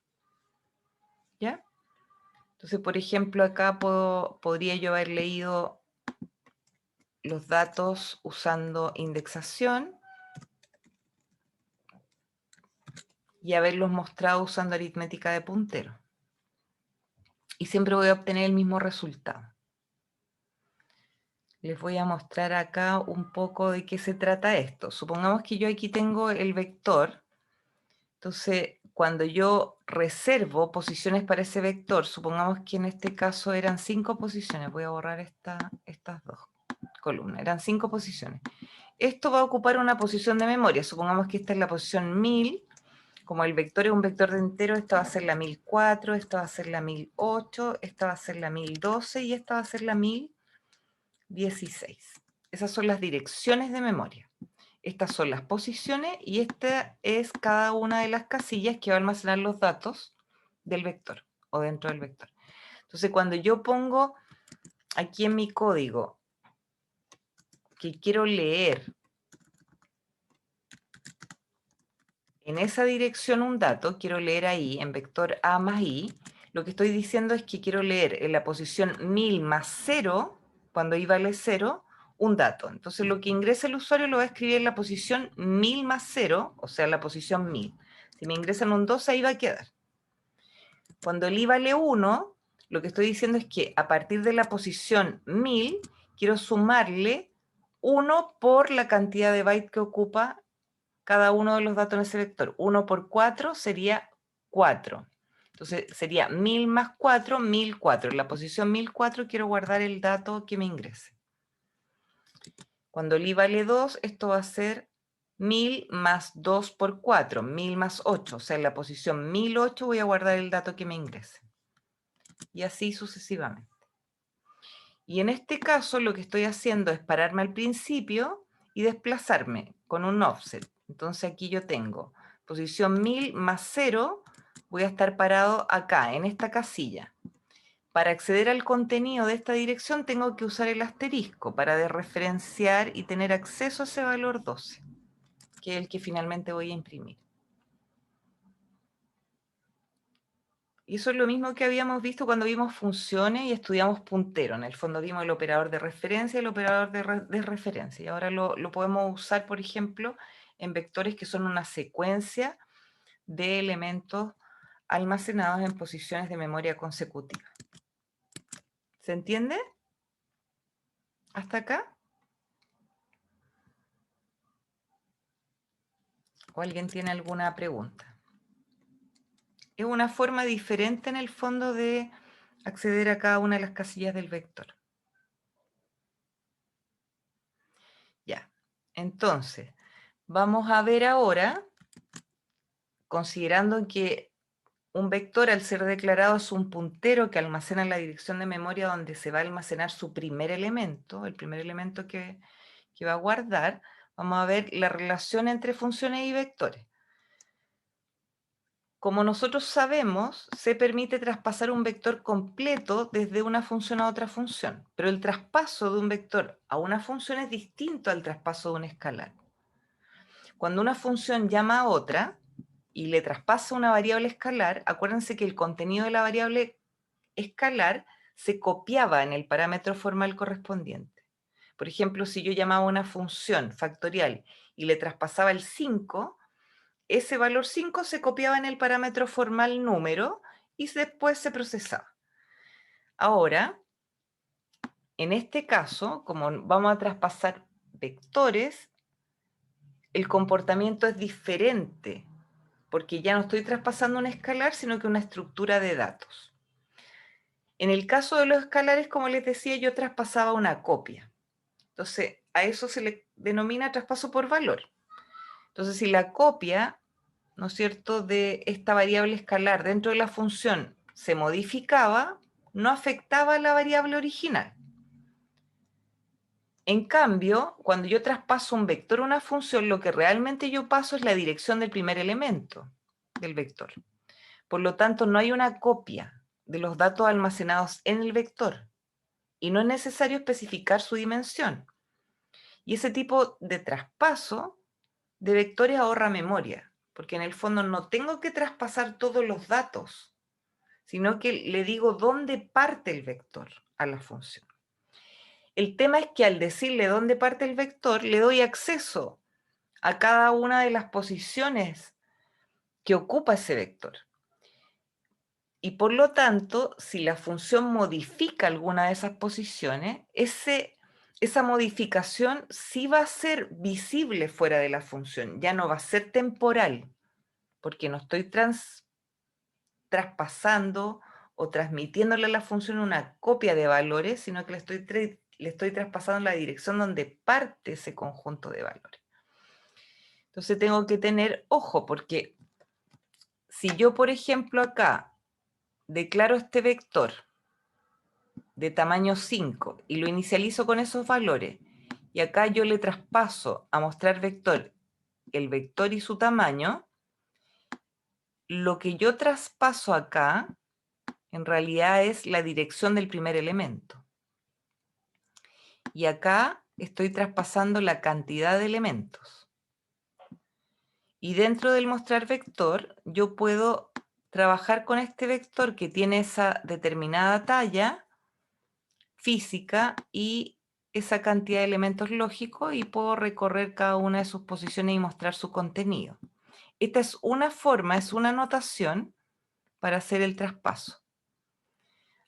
¿Ya? Entonces, por ejemplo, acá podría yo haber leído los datos usando indexación y haberlos mostrado usando aritmética de puntero. Y siempre voy a obtener el mismo resultado. Les voy a mostrar acá un poco de qué se trata esto. Supongamos que yo aquí tengo el vector. Entonces, cuando yo reservo posiciones para ese vector, supongamos que en este caso eran 5 posiciones. Voy a borrar estas dos columnas. Eran 5 posiciones. Esto va a ocupar una posición de memoria. Supongamos que esta es la posición 1000. Como el vector es un vector de entero, esta va a ser la 1004, esta va a ser la 1008, esta va a ser la 1012 y esta va a ser la 1016. Esas son las direcciones de memoria. Estas son las posiciones y esta es cada una de las casillas que va a almacenar los datos del vector o dentro del vector. Entonces, cuando yo pongo aquí en mi código que quiero leer en esa dirección un dato, quiero leer ahí en vector A más I, lo que estoy diciendo es que quiero leer en la posición 1000 más 0, cuando I vale 0, un dato. Entonces lo que ingresa el usuario lo va a escribir en la posición 1000 más 0, o sea, la posición 1000. Si me ingresan un 2, ahí va a quedar. Cuando el I vale 1, lo que estoy diciendo es que a partir de la posición 1000, quiero sumarle 1 por la cantidad de bytes que ocupa cada uno de los datos en ese vector. 1 por 4 sería 4. Entonces sería 1000 más 4, 1004. En la posición 1004 quiero guardar el dato que me ingrese. Cuando el I vale 2, esto va a ser 1000 más 2 por 4, 1000 más 8. O sea, en la posición 1008 voy a guardar el dato que me ingrese. Y así sucesivamente. Y en este caso lo que estoy haciendo es pararme al principio y desplazarme con un offset. Entonces aquí yo tengo posición 1000 más 0, voy a estar parado acá, en esta casilla. Para acceder al contenido de esta dirección tengo que usar el asterisco para desreferenciar y tener acceso a ese valor 12, que es el que finalmente voy a imprimir. Y eso es lo mismo que habíamos visto cuando vimos funciones y estudiamos puntero. En el fondo vimos el operador de referencia y el operador de referencia. Y ahora lo podemos usar, por ejemplo, en vectores que son una secuencia de elementos almacenados en posiciones de memoria consecutiva. ¿Se entiende? ¿Hasta acá? ¿O alguien tiene alguna pregunta? Es una forma diferente en el fondo de acceder a cada una de las casillas del vector. Ya, entonces, vamos a ver ahora, considerando que un vector al ser declarado es un puntero que almacena la dirección de memoria donde se va a almacenar su primer elemento, el primer elemento que va a guardar, vamos a ver la relación entre funciones y vectores. Como nosotros sabemos, se permite traspasar un vector completo desde una función a otra función, pero el traspaso de un vector a una función es distinto al traspaso de un escalar. Cuando una función llama a otra y le traspasa una variable escalar, acuérdense que el contenido de la variable escalar se copiaba en el parámetro formal correspondiente. Por ejemplo, si yo llamaba a una función factorial y le traspasaba el 5, ese valor 5 se copiaba en el parámetro formal número y después se procesaba. Ahora, en este caso, como vamos a traspasar vectores, el comportamiento es diferente, porque ya no estoy traspasando un escalar, sino que una estructura de datos. En el caso de los escalares, como les decía, yo traspasaba una copia. Entonces, a eso se le denomina traspaso por valor. Entonces, si la copia, ¿no es cierto?, de esta variable escalar dentro de la función se modificaba, no afectaba a la variable original. En cambio, cuando yo traspaso un vector a una función, lo que realmente yo paso es la dirección del primer elemento del vector. Por lo tanto, no hay una copia de los datos almacenados en el vector y no es necesario especificar su dimensión. Y ese tipo de traspaso de vectores ahorra memoria, porque en el fondo no tengo que traspasar todos los datos, sino que le digo dónde parte el vector a la función. El tema es que al decirle dónde parte el vector, le doy acceso a cada una de las posiciones que ocupa ese vector. Y por lo tanto, si la función modifica alguna de esas posiciones, esa modificación sí va a ser visible fuera de la función, ya no va a ser temporal, porque no estoy traspasando o transmitiéndole a la función una copia de valores, sino que le estoy traspasando la dirección donde parte ese conjunto de valores. Entonces tengo que tener ojo, porque si yo, por ejemplo, acá declaro este vector de tamaño 5 y lo inicializo con esos valores, y acá yo le traspaso a mostrar vector el vector y su tamaño, lo que yo traspaso acá en realidad es la dirección del primer elemento. Y acá estoy traspasando la cantidad de elementos. Y dentro del mostrar vector, yo puedo trabajar con este vector que tiene esa determinada talla física y esa cantidad de elementos lógicos y puedo recorrer cada una de sus posiciones y mostrar su contenido. Esta es una forma, es una notación para hacer el traspaso.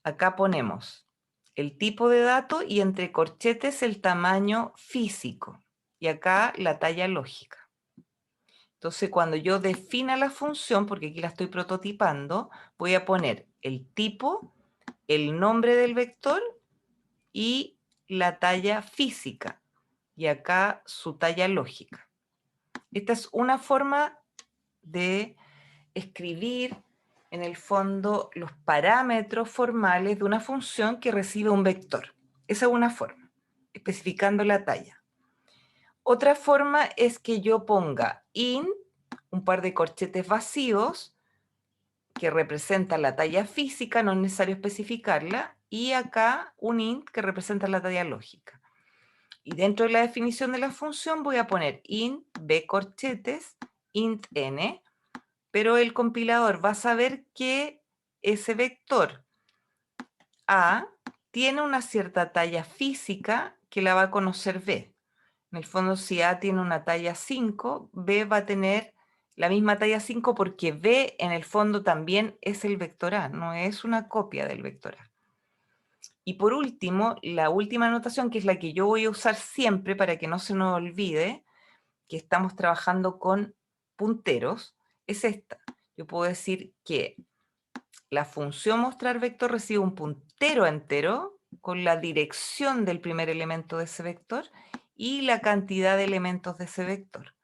Acá ponemos el tipo de dato y entre corchetes el tamaño físico y acá la talla lógica. Entonces, cuando yo defina la función, porque aquí la estoy prototipando, voy a poner el tipo, el nombre del vector y la talla física y acá su talla lógica. Esta es una forma de escribir en el fondo los parámetros formales de una función que recibe un vector. Esa es una forma, especificando la talla. Otra forma es que yo ponga int, un par de corchetes vacíos, que representa la talla física, no es necesario especificarla, y acá un int que representa la talla lógica. Y dentro de la definición de la función voy a poner int b corchetes, int n, pero el compilador va a saber que ese vector A tiene una cierta talla física que la va a conocer B. En el fondo, si A tiene una talla 5, B va a tener la misma talla 5 porque B en el fondo también es el vector A, no es una copia del vector A. Y por último, la última anotación, que es la que yo voy a usar siempre para que no se nos olvide que estamos trabajando con punteros, es esta. Yo puedo decir que la función mostrar vector recibe un puntero entero con la dirección del primer elemento de ese vector y la cantidad de elementos de ese vector.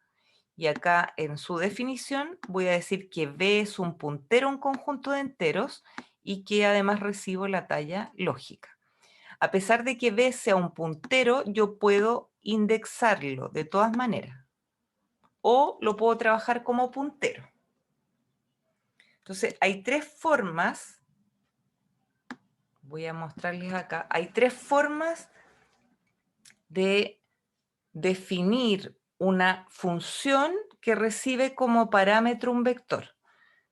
Y acá en su definición voy a decir que B es un puntero, un conjunto de enteros, y que además recibo la talla lógica. A pesar de que B sea un puntero, yo puedo indexarlo de todas maneras. O lo puedo trabajar como puntero. Entonces, hay tres formas, voy a mostrarles acá, hay tres formas de definir una función que recibe como parámetro un vector.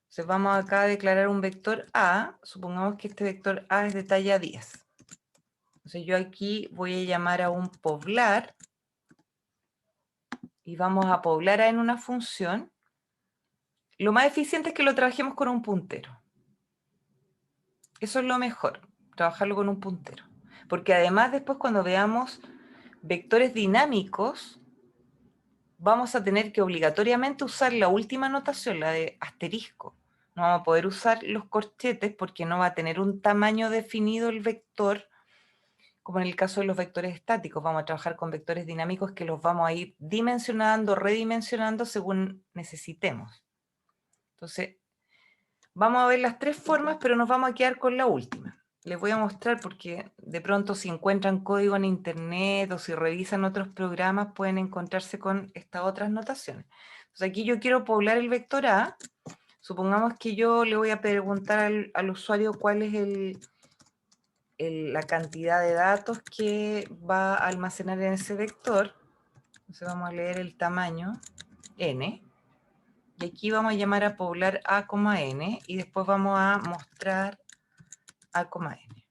Entonces vamos acá a declarar un vector A, supongamos que este vector A es de talla 10. Entonces yo aquí voy a llamar a un poblar, y vamos a poblar A en una función. Lo más eficiente es que lo trabajemos con un puntero. Eso es lo mejor, trabajarlo con un puntero. Porque además después cuando veamos vectores dinámicos, vamos a tener que obligatoriamente usar la última notación, la de asterisco. No vamos a poder usar los corchetes porque no va a tener un tamaño definido el vector, como en el caso de los vectores estáticos. Vamos a trabajar con vectores dinámicos que los vamos a ir dimensionando, redimensionando según necesitemos. Entonces, vamos a ver las tres formas, pero nos vamos a quedar con la última. Les voy a mostrar porque de pronto si encuentran código en internet o si revisan otros programas pueden encontrarse con estas otras notaciones. Entonces aquí yo quiero poblar el vector A. Supongamos que yo le voy a preguntar al usuario cuál es la cantidad de datos que va a almacenar en ese vector. Entonces vamos a leer el tamaño n. Y aquí vamos a llamar a poblar A, n y después vamos a mostrar A, n.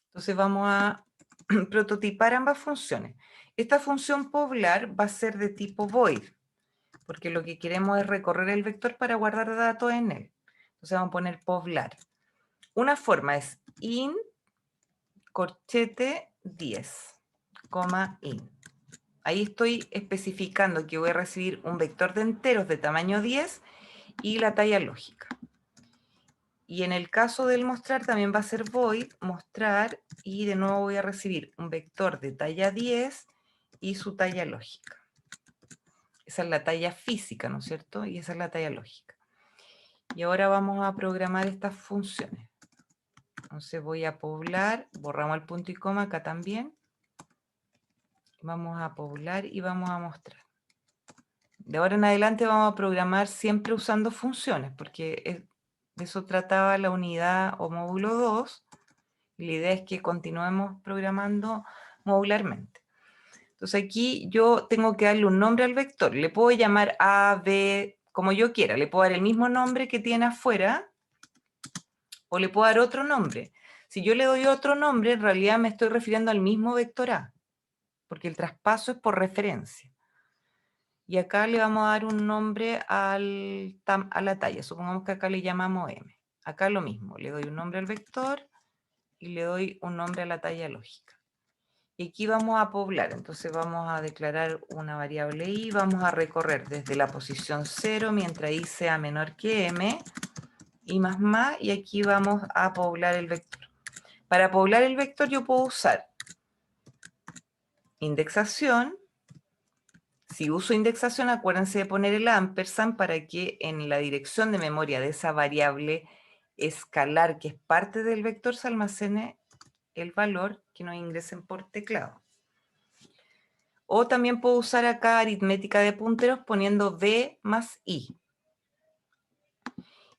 Entonces vamos a prototipar ambas funciones. Esta función poblar va a ser de tipo void, porque lo que queremos es recorrer el vector para guardar datos en él. Entonces vamos a poner poblar. Una forma es in corchete 10, in. Ahí estoy especificando que voy a recibir un vector de enteros de tamaño 10 y la talla lógica. Y en el caso del mostrar también va a ser void, mostrar, y de nuevo voy a recibir un vector de talla 10 y su talla lógica. Esa es la talla física, ¿no es cierto? Y esa es la talla lógica. Y ahora vamos a programar estas funciones. Entonces voy a poblar, borramos el punto y coma acá también. Vamos a poblar y vamos a mostrar. De ahora en adelante vamos a programar siempre usando funciones, porque de eso trataba la unidad o módulo 2, y la idea es que continuemos programando modularmente. Entonces aquí yo tengo que darle un nombre al vector. Le puedo llamar A, B, como yo quiera. Le puedo dar el mismo nombre que tiene afuera o le puedo dar otro nombre. Si yo le doy otro nombre, en realidad me estoy refiriendo al mismo vector A, porque el traspaso es por referencia. Y acá le vamos a dar un nombre a la talla. Supongamos que acá le llamamos M. Acá lo mismo, le doy un nombre al vector y le doy un nombre a la talla lógica. Y aquí vamos a poblar, entonces vamos a declarar una variable i, vamos a recorrer desde la posición 0 mientras i sea menor que m, y más, y aquí vamos a poblar el vector. Para poblar el vector yo puedo usar indexación. Si uso indexación, acuérdense de poner el ampersand para que en la dirección de memoria de esa variable escalar que es parte del vector se almacene el valor que nos ingresen por teclado. O también puedo usar acá aritmética de punteros poniendo b más i.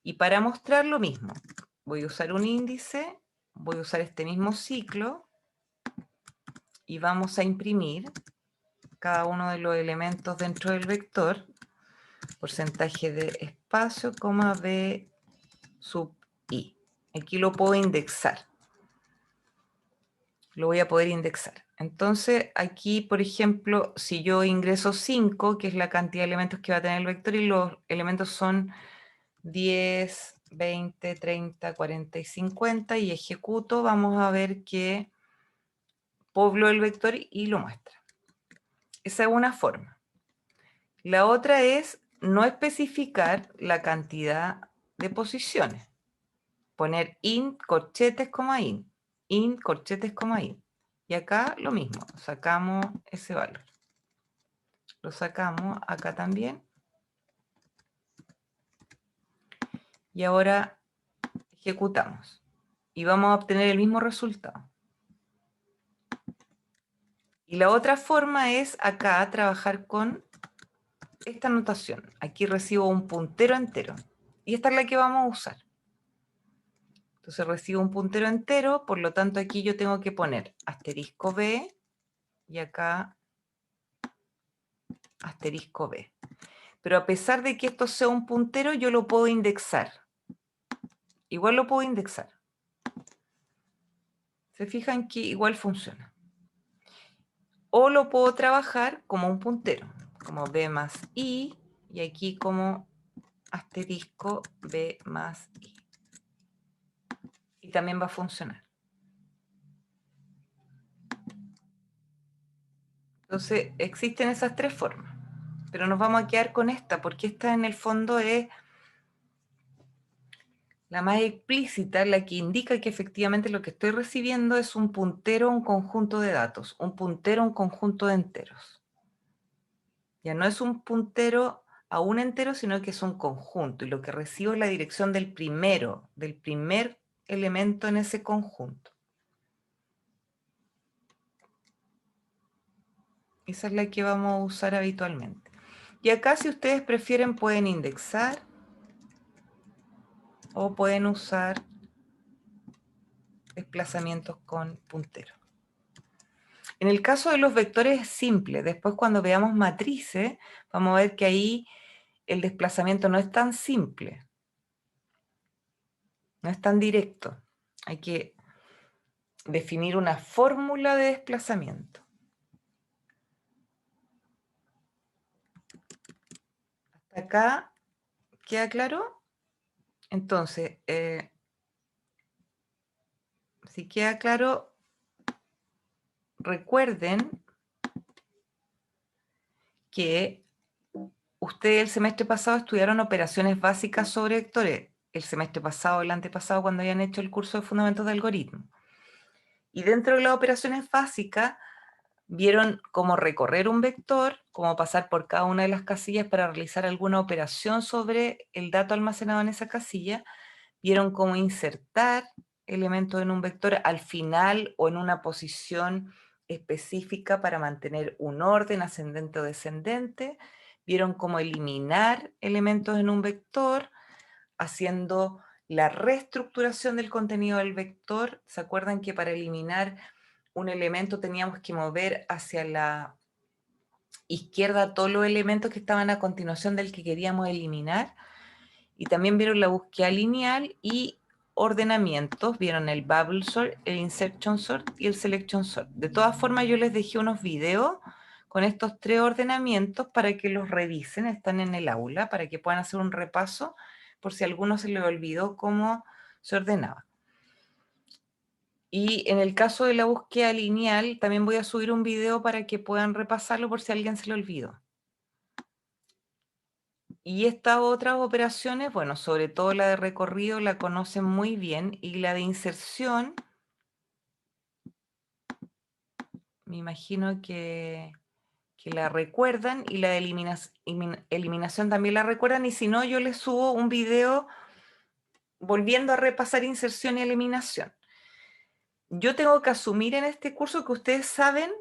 Y para mostrar lo mismo, voy a usar un índice, voy a usar este mismo ciclo y vamos a imprimir cada uno de los elementos dentro del vector, porcentaje de espacio, b sub i. Aquí lo puedo indexar. Lo voy a poder indexar. Entonces, aquí, por ejemplo, si yo ingreso 5, que es la cantidad de elementos que va a tener el vector, y los elementos son 10, 20, 30, 40 y 50, y ejecuto, vamos a ver que poblo el vector y lo muestra. Esa es una forma. La otra es no especificar la cantidad de posiciones. Poner int, corchetes, int, corchetes, int. Y acá lo mismo, sacamos ese valor. Lo sacamos acá también. Y ahora ejecutamos. Y vamos a obtener el mismo resultado. Y la otra forma es acá trabajar con esta notación. Aquí recibo un puntero entero. Y esta es la que vamos a usar. Entonces recibo un puntero entero, por lo tanto aquí yo tengo que poner asterisco B y acá asterisco B. Pero a pesar de que esto sea un puntero, yo lo puedo indexar. Igual lo puedo indexar. Se fijan que igual funciona. O lo puedo trabajar como un puntero, como B más I, y aquí como asterisco B más I. Y también va a funcionar. Entonces, existen esas tres formas. Pero nos vamos a quedar con esta, porque esta en el fondo es la más explícita, la que indica que efectivamente lo que estoy recibiendo es un puntero a un conjunto de datos, un puntero a un conjunto de enteros. Ya no es un puntero a un entero, sino que es un conjunto, y lo que recibo es la dirección del primer elemento en ese conjunto. Esa es la que vamos a usar habitualmente. Y acá, si ustedes prefieren, pueden indexar o pueden usar desplazamientos con puntero. En el caso de los vectores simples, después cuando veamos matrices, vamos a ver que ahí el desplazamiento no es tan simple, no es tan directo. Hay que definir una fórmula de desplazamiento. ¿Hasta acá queda claro? Entonces, si queda claro, recuerden que ustedes el semestre pasado estudiaron operaciones básicas sobre vectores, el semestre pasado, el antepasado, cuando habían hecho el curso de fundamentos de algoritmo. Y dentro de las operaciones básicas, vieron cómo recorrer un vector, cómo pasar por cada una de las casillas para realizar alguna operación sobre el dato almacenado en esa casilla, vieron cómo insertar elementos en un vector al final o en una posición específica para mantener un orden ascendente o descendente, vieron cómo eliminar elementos en un vector haciendo la reestructuración del contenido del vector. ¿Se acuerdan que para eliminar un elemento teníamos que mover hacia la izquierda todos los elementos que estaban a continuación del que queríamos eliminar? Y también vieron la búsqueda lineal y ordenamientos, vieron el bubble sort, el insertion sort y el selection sort. De todas formas, yo les dejé unos videos con estos tres ordenamientos para que los revisen, están en el aula, para que puedan hacer un repaso por si a alguno se le olvidó cómo se ordenaba. Y en el caso de la búsqueda lineal, también voy a subir un video para que puedan repasarlo por si a alguien se le olvidó. Y estas otras operaciones, bueno, sobre todo la de recorrido la conocen muy bien, y la de inserción, me imagino que la recuerdan, y la de eliminación también la recuerdan, y si no, yo les subo un video volviendo a repasar inserción y eliminación. Yo tengo que asumir en este curso que ustedes saben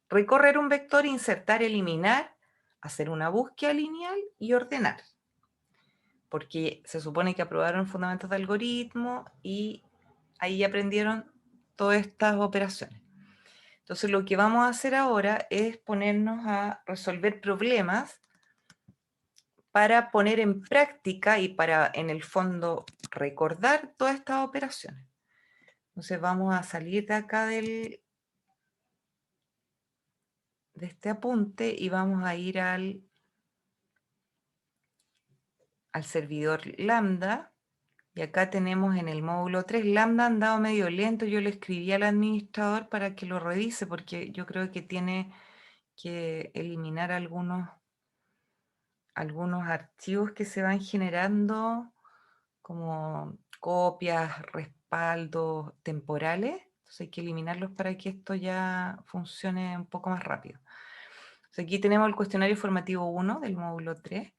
recorrer un vector, insertar, eliminar, hacer una búsqueda lineal y ordenar, porque se supone que aprobaron fundamentos de algoritmo y ahí aprendieron todas estas operaciones. Entonces lo que vamos a hacer ahora es ponernos a resolver problemas para poner en práctica y para, en el fondo, recordar todas estas operaciones. Entonces vamos a salir de acá del de este apunte y vamos a ir al servidor Lambda. Y acá tenemos en el módulo 3, Lambda ha andado medio lento, yo le escribí al administrador para que lo revise, porque yo creo que tiene que eliminar algunos archivos que se van generando, como copias, respaldos temporales. Entonces hay que eliminarlos para que esto ya funcione un poco más rápido. Entonces aquí tenemos el cuestionario formativo 1 del módulo 3.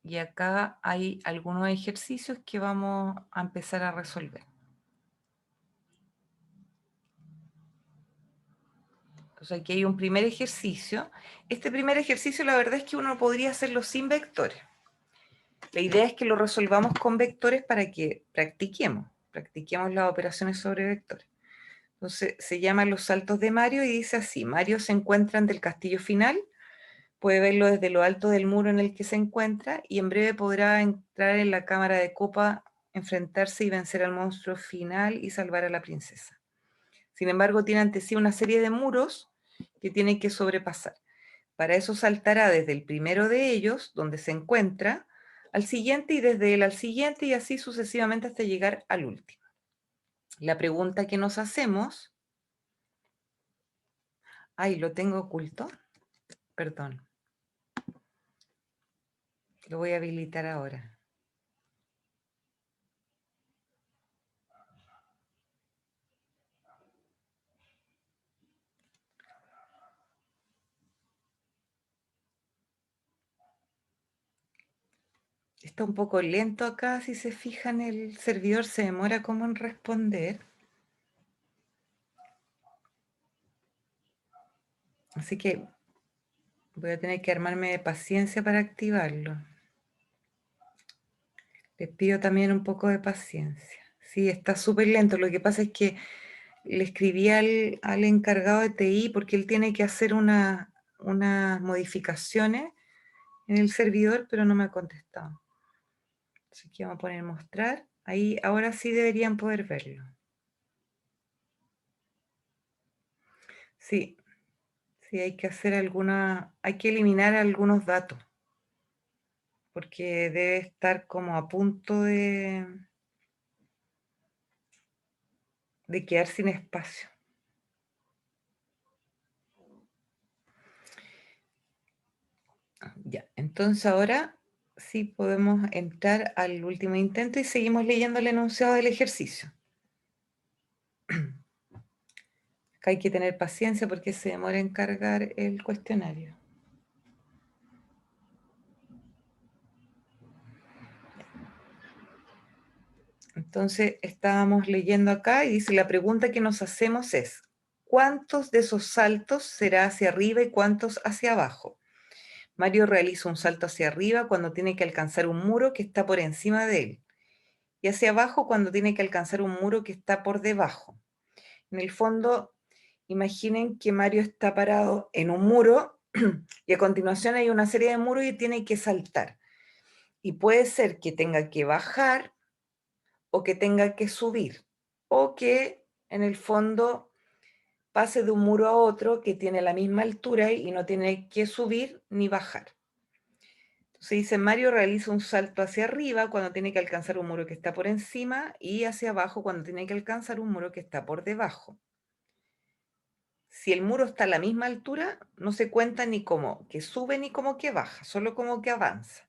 Y acá hay algunos ejercicios que vamos a empezar a resolver. Entonces aquí hay un primer ejercicio. Este primer ejercicio la verdad es que uno podría hacerlo sin vectores. La idea es que lo resolvamos con vectores para que practiquemos las operaciones sobre vectores. Entonces se llaman los saltos de Mario y dice así: Mario se encuentra ante el castillo final, puede verlo desde lo alto del muro en el que se encuentra y en breve podrá entrar en la cámara de copa, enfrentarse y vencer al monstruo final y salvar a la princesa. Sin embargo, tiene ante sí una serie de muros que tiene que sobrepasar. Para eso saltará desde el primero de ellos, donde se encuentra, al siguiente y desde él al siguiente y así sucesivamente hasta llegar al último. La pregunta que nos hacemos... Ay, lo tengo oculto. Perdón. Lo voy a habilitar ahora. Está un poco lento acá, si se fijan, el servidor se demora como en responder. Así que voy a tener que armarme de paciencia para activarlo. Les pido también un poco de paciencia. Sí, está súper lento. Lo que pasa es que le escribí al encargado de TI porque él tiene que hacer unas modificaciones en el servidor, pero no me ha contestado. Así que vamos a poner mostrar. Ahí ahora sí deberían poder verlo. Sí, sí, hay que hacer hay que eliminar algunos datos, porque debe estar como a punto de quedar sin espacio. Ya, entonces ahora sí podemos entrar al último intento y seguimos leyendo el enunciado del ejercicio. Acá hay que tener paciencia porque se demora en cargar el cuestionario. Entonces estábamos leyendo acá y dice, la pregunta que nos hacemos es, ¿cuántos de esos saltos será hacia arriba y cuántos hacia abajo? Mario realiza un salto hacia arriba cuando tiene que alcanzar un muro que está por encima de él, y hacia abajo cuando tiene que alcanzar un muro que está por debajo. En el fondo, imaginen que Mario está parado en un muro y a continuación hay una serie de muros y tiene que saltar. Y puede ser que tenga que bajar o que tenga que subir, o que en el fondo pase de un muro a otro que tiene la misma altura y no tiene que subir ni bajar. Entonces dice, Mario realiza un salto hacia arriba cuando tiene que alcanzar un muro que está por encima y hacia abajo cuando tiene que alcanzar un muro que está por debajo. Si el muro está a la misma altura, no se cuenta ni como que sube ni como que baja, solo como que avanza.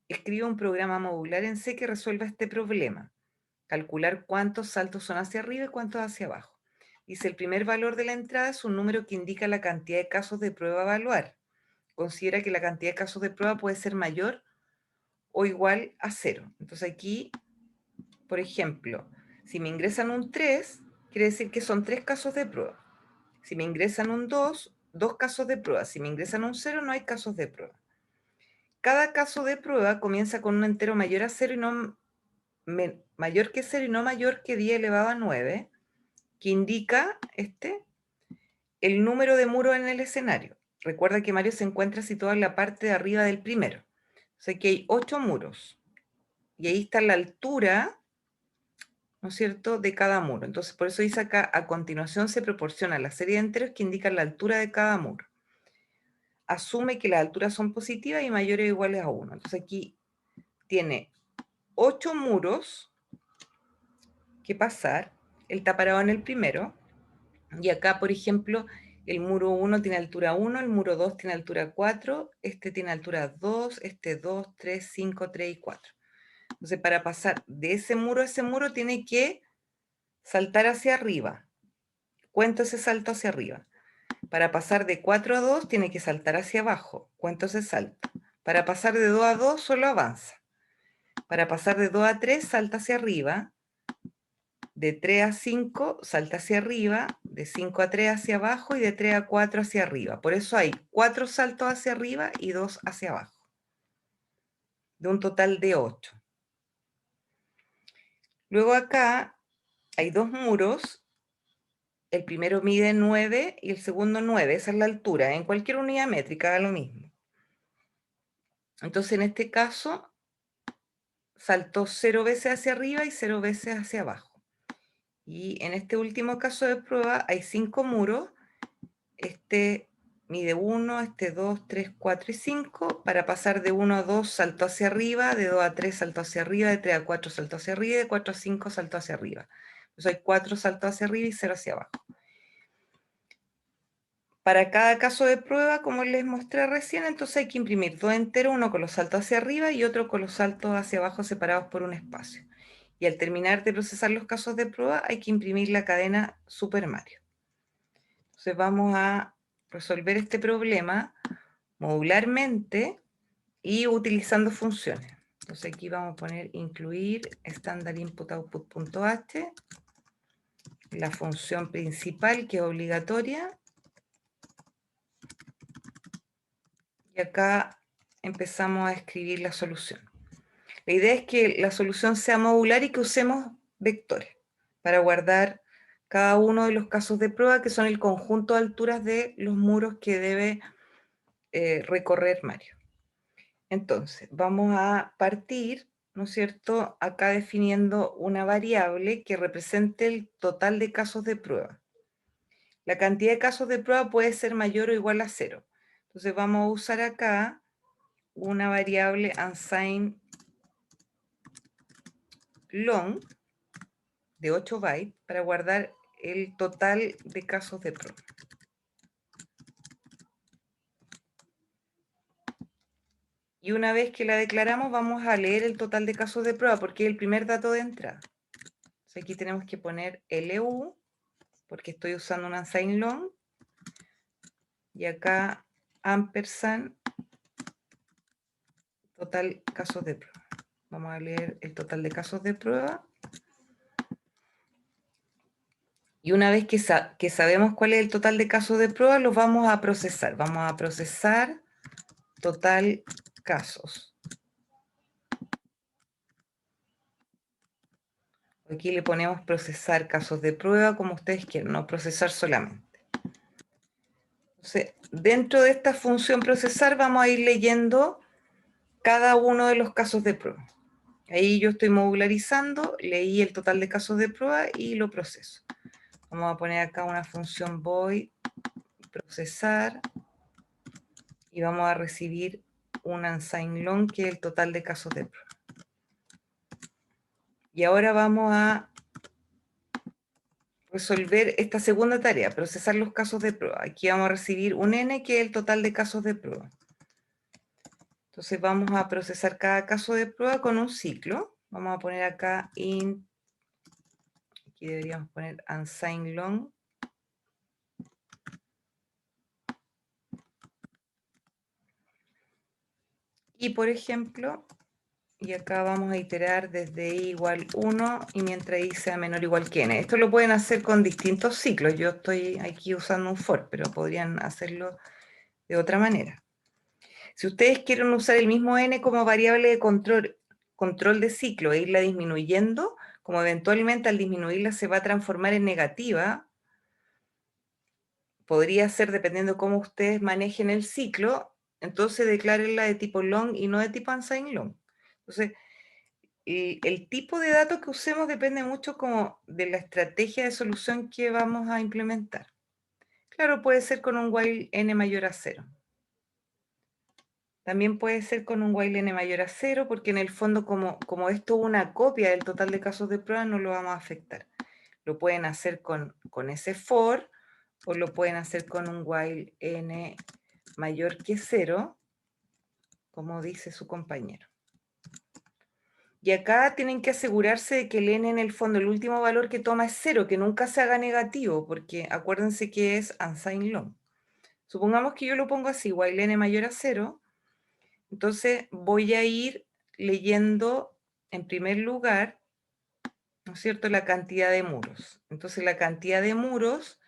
Escribe un programa modular en C que resuelva este problema. Calcular cuántos saltos son hacia arriba y cuántos hacia abajo. Dice, el primer valor de la entrada es un número que indica la cantidad de casos de prueba a evaluar. Considera que la cantidad de casos de prueba puede ser mayor o igual a 0. Entonces aquí, por ejemplo, si me ingresan un 3, quiere decir que son 3 casos de prueba. Si me ingresan un 2, 2 casos de prueba. Si me ingresan un 0, no hay casos de prueba. Cada caso de prueba comienza con un entero mayor a 0 y no mayor que 0 y no mayor que 10 elevado a 9, que indica el número de muros en el escenario. Recuerda que Mario se encuentra situado en la parte de arriba del primero. O sea que hay 8 muros. Y ahí está la altura ¿no es cierto?, de cada muro. Entonces, por eso dice acá, a continuación se proporciona la serie de enteros que indican la altura de cada muro. Asume que las alturas son positivas y mayores o iguales a 1. Entonces aquí tiene 8 muros que pasar. Él está parado en el primero. Y acá, por ejemplo, el muro 1 tiene altura 1, el muro 2 tiene altura 4, este tiene altura 2, este 2, 3, 5, 3 y 4. Entonces, para pasar de ese muro a ese muro, tiene que saltar hacia arriba. Cuento ese salto hacia arriba. Para pasar de 4 a 2, tiene que saltar hacia abajo. Cuento ese salto. Para pasar de 2 a 2, solo avanza. Para pasar de 2 a 3, salta hacia arriba. De 3 a 5, salta hacia arriba. De 5 a 3 hacia abajo y de 3 a 4 hacia arriba. Por eso hay 4 saltos hacia arriba y 2 hacia abajo. De un total de 8. Luego acá hay 2 muros. El primero mide 9 y el segundo 9. Esa es la altura. En cualquier unidad métrica da lo mismo. Entonces, en este caso, saltó 0 veces hacia arriba y 0 veces hacia abajo. Y en este último caso de prueba hay 5 muros. Este mide 1, este 2, 3, 4 y 5. Para pasar de 1 a 2 saltó hacia arriba, de 2 a 3 saltó hacia arriba, de 3 a 4 saltó hacia arriba y de 4 a 5 saltó hacia arriba. Entonces hay 4 saltos hacia arriba y 0 hacia abajo. Para cada caso de prueba, como les mostré recién, entonces hay que imprimir 2 enteros, uno con los saltos hacia arriba y otro con los saltos hacia abajo separados por un espacio. Y al terminar de procesar los casos de prueba, hay que imprimir la cadena Super Mario. Entonces vamos a resolver este problema modularmente y utilizando funciones. Entonces aquí vamos a poner incluir standard input output.h, la función principal que es obligatoria. Y acá empezamos a escribir la solución. La idea es que la solución sea modular y que usemos vectores para guardar cada uno de los casos de prueba, que son el conjunto de alturas de los muros que debe recorrer Mario. Entonces, vamos a partir, ¿no es cierto?, acá definiendo una variable que represente el total de casos de prueba. La cantidad de casos de prueba puede ser mayor o igual a 0. Entonces vamos a usar acá una variable unsigned long de 8 bytes para guardar el total de casos de prueba. Y una vez que la declaramos, vamos a leer el total de casos de prueba, porque es el primer dato de entrada. Entonces aquí tenemos que poner LU, porque estoy usando un unsigned long, y acá ampersand total casos de prueba. Vamos a leer el total de casos de prueba. Y una vez que sabemos cuál es el total de casos de prueba, los vamos a procesar. Vamos a procesar total casos. Aquí le ponemos procesar casos de prueba como ustedes quieran, no procesar solamente. Entonces, dentro de esta función procesar vamos a ir leyendo cada uno de los casos de prueba. Ahí yo estoy modularizando, leí el total de casos de prueba y lo proceso. Vamos a poner acá una función void procesar y vamos a recibir un unsigned long que es el total de casos de prueba. Y ahora vamos a resolver esta segunda tarea, procesar los casos de prueba. Aquí vamos a recibir un n que es el total de casos de prueba. Entonces vamos a procesar cada caso de prueba con un ciclo. Vamos a poner acá int, aquí deberíamos poner unsigned long. Y por ejemplo, y acá vamos a iterar desde i igual 1 y mientras i sea menor o igual que n. Esto lo pueden hacer con distintos ciclos. Yo estoy aquí usando un for, pero podrían hacerlo de otra manera. Si ustedes quieren usar el mismo n como variable de control de ciclo e irla disminuyendo, como eventualmente al disminuirla se va a transformar en negativa, podría ser dependiendo cómo ustedes manejen el ciclo, entonces declárenla de tipo long y no de tipo unsigned long. Entonces, el tipo de datos que usemos depende mucho como de la estrategia de solución que vamos a implementar. Claro, puede ser con un while n mayor a 0. También puede ser con un while n mayor a 0, porque en el fondo, como esto es una copia del total de casos de prueba, no lo vamos a afectar. Lo pueden hacer con ese for, o lo pueden hacer con un while n mayor que 0, como dice su compañero. Y acá tienen que asegurarse de que el n en el fondo, el último valor que toma es 0, que nunca se haga negativo, porque acuérdense que es unsigned long. Supongamos que yo lo pongo así, while n mayor a 0, entonces voy a ir leyendo en primer lugar, ¿no es cierto?, la cantidad de muros. Entonces la cantidad de muros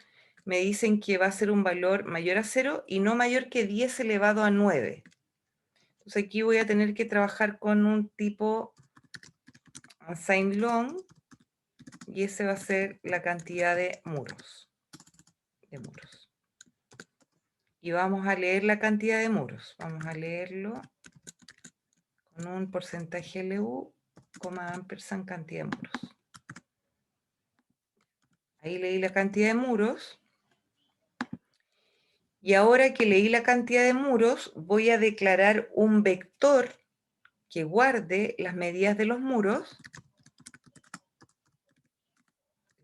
me dicen que va a ser un valor mayor a 0 y no mayor que 10 elevado a 9. Entonces aquí voy a tener que trabajar con un tipo unsigned long, y ese va a ser la cantidad de muros. Y vamos a leer la cantidad de muros. Vamos a leerlo con un porcentaje LU, ampersand cantidad de muros. Ahí leí la cantidad de muros. Y ahora que leí la cantidad de muros, voy a declarar un vector que guarde las medidas de los muros,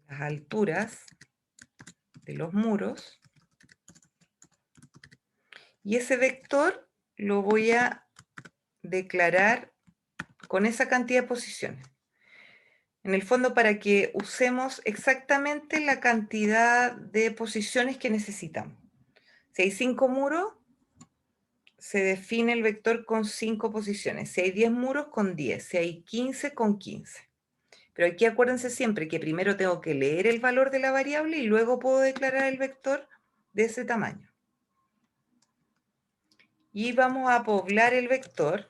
las alturas de los muros, y ese vector lo voy a declarar con esa cantidad de posiciones. En el fondo, para que usemos exactamente la cantidad de posiciones que necesitamos. Si hay 5 muros, se define el vector con 5 posiciones. Si hay 10 muros, con 10. Si hay 15, con 15. Pero aquí acuérdense siempre que primero tengo que leer el valor de la variable y luego puedo declarar el vector de ese tamaño. Y vamos a poblar el vector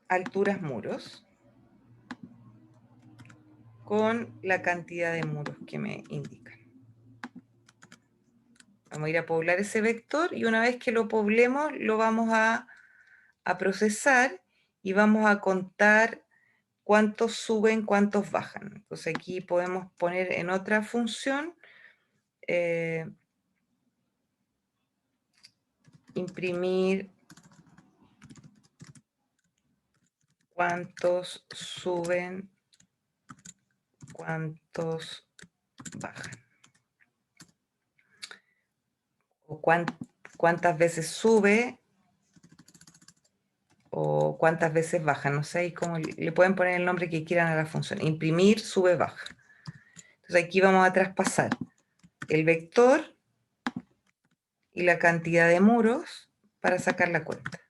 alturas muros con la cantidad de muros que me indican. Vamos a ir a poblar ese vector y una vez que lo poblemos lo vamos a procesar y vamos a contar cuántos suben, cuántos bajan. Entonces aquí podemos poner en otra función imprimir cuántos suben, cuántos bajan. O cuántas veces sube o cuántas veces baja. No sé, y como le pueden poner el nombre que quieran a la función. Imprimir, sube, baja. Entonces aquí vamos a traspasar el vector y la cantidad de muros para sacar la cuenta.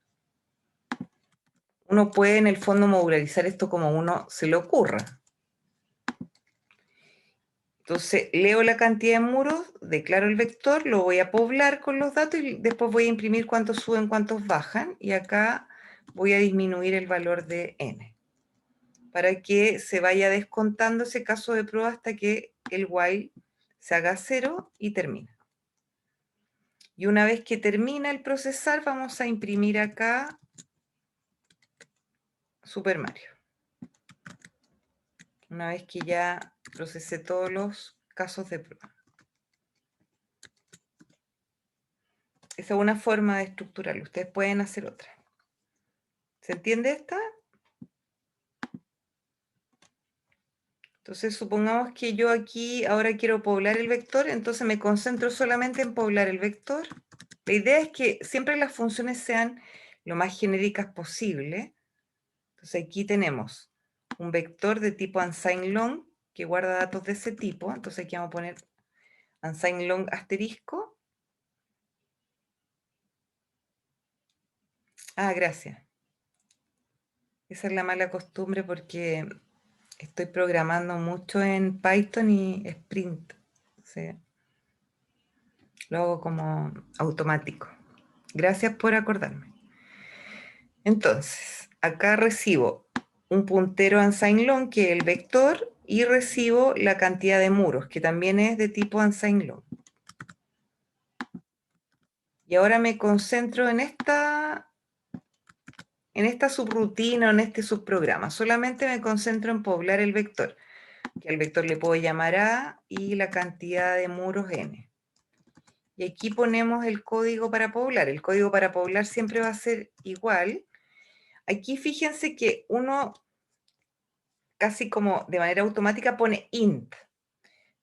Uno puede en el fondo modularizar esto como uno se le ocurra. Entonces leo la cantidad de muros, declaro el vector, lo voy a poblar con los datos y después voy a imprimir cuántos suben, cuántos bajan, y acá voy a disminuir el valor de n para que se vaya descontando ese caso de prueba hasta que el while se haga 0 y termina. Y una vez que termina el procesar, vamos a imprimir acá Super Mario. Una vez que ya procesé todos los casos de prueba. Esa es una forma de estructurarlo. Ustedes pueden hacer otra. ¿Se entiende esta? Entonces, supongamos que yo aquí ahora quiero poblar el vector, entonces me concentro solamente en poblar el vector. La idea es que siempre las funciones sean lo más genéricas posible. Entonces aquí tenemos un vector de tipo unsigned long que guarda datos de ese tipo. Entonces aquí vamos a poner unsigned long asterisco. Ah, gracias. Esa es la mala costumbre porque estoy programando mucho en Python y Sprint. ¿Sí? Lo hago como automático. Gracias por acordarme. Entonces, acá recibo un puntero unsigned long, que es el vector, y recibo la cantidad de muros, que también es de tipo unsigned long. Y ahora me concentro en en esta subrutina o en este subprograma. Solamente me concentro en poblar el vector, que al vector le puedo llamar A y la cantidad de muros N. Y aquí ponemos el código para poblar. El código para poblar siempre va a ser igual. Aquí fíjense que uno casi como de manera automática pone int,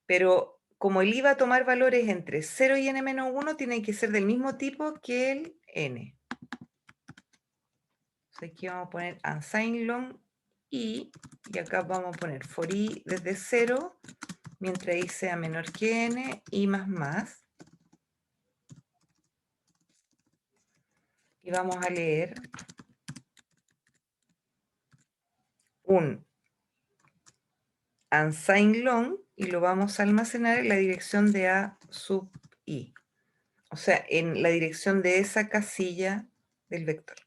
pero como el I va a tomar valores entre 0 y n-1, tiene que ser del mismo tipo que el n. Entonces aquí vamos a poner unsigned long y acá vamos a poner for i desde 0, mientras i sea menor que n, i más. Y vamos a leer un unsigned long y lo vamos a almacenar en la dirección de a sub i. O sea, en la dirección de esa casilla del vector.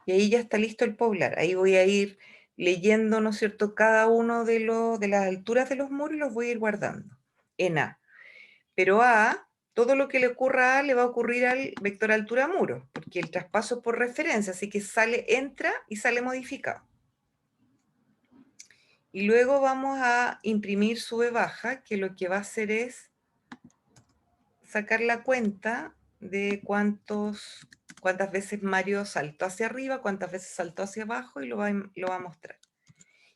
Y ahí ya está listo el poblar. Ahí voy a ir leyendo, ¿no es cierto?, cada uno de las alturas de los muros y los voy a ir guardando en A. Pero A, todo lo que le ocurra a A le va a ocurrir al vector altura muro, porque el traspaso es por referencia, así que entra y sale modificado. Y luego vamos a imprimir sube baja, que lo que va a hacer es sacar la cuenta de cuántas veces Mario saltó hacia arriba, cuántas veces saltó hacia abajo y lo va a mostrar.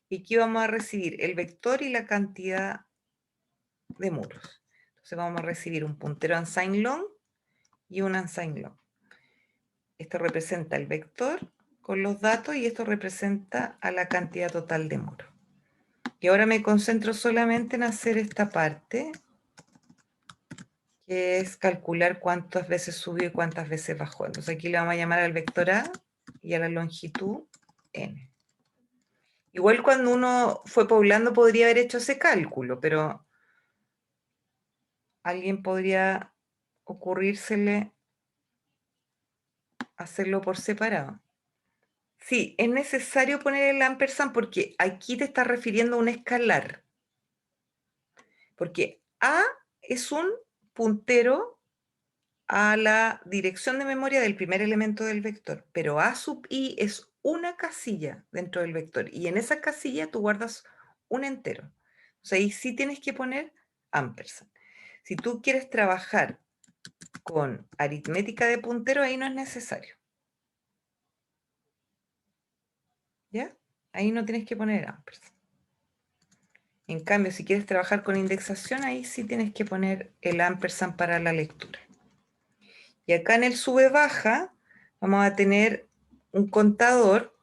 Y aquí vamos a recibir el vector y la cantidad de muros. Entonces vamos a recibir un puntero unsigned long y un unsigned long. Esto representa el vector con los datos y esto representa a la cantidad total de muros. Y ahora me concentro solamente en hacer esta parte, que es calcular cuántas veces subió y cuántas veces bajó. Entonces aquí le vamos a llamar al vector A y a la longitud N. Igual cuando uno fue poblando podría haber hecho ese cálculo, pero alguien podría ocurrírsele hacerlo por separado. Sí, es necesario poner el ampersand porque aquí te está refiriendo a un escalar. Porque A es un puntero a la dirección de memoria del primer elemento del vector, pero A sub i es una casilla dentro del vector y en esa casilla tú guardas un entero. O sea, ahí sí tienes que poner ampersand. Si tú quieres trabajar con aritmética de puntero, ahí no es necesario. ¿Ya? Ahí no tienes que poner ampersand. En cambio, si quieres trabajar con indexación, ahí sí tienes que poner el ampersand para la lectura. Y acá en el sube-baja vamos a tener un contador,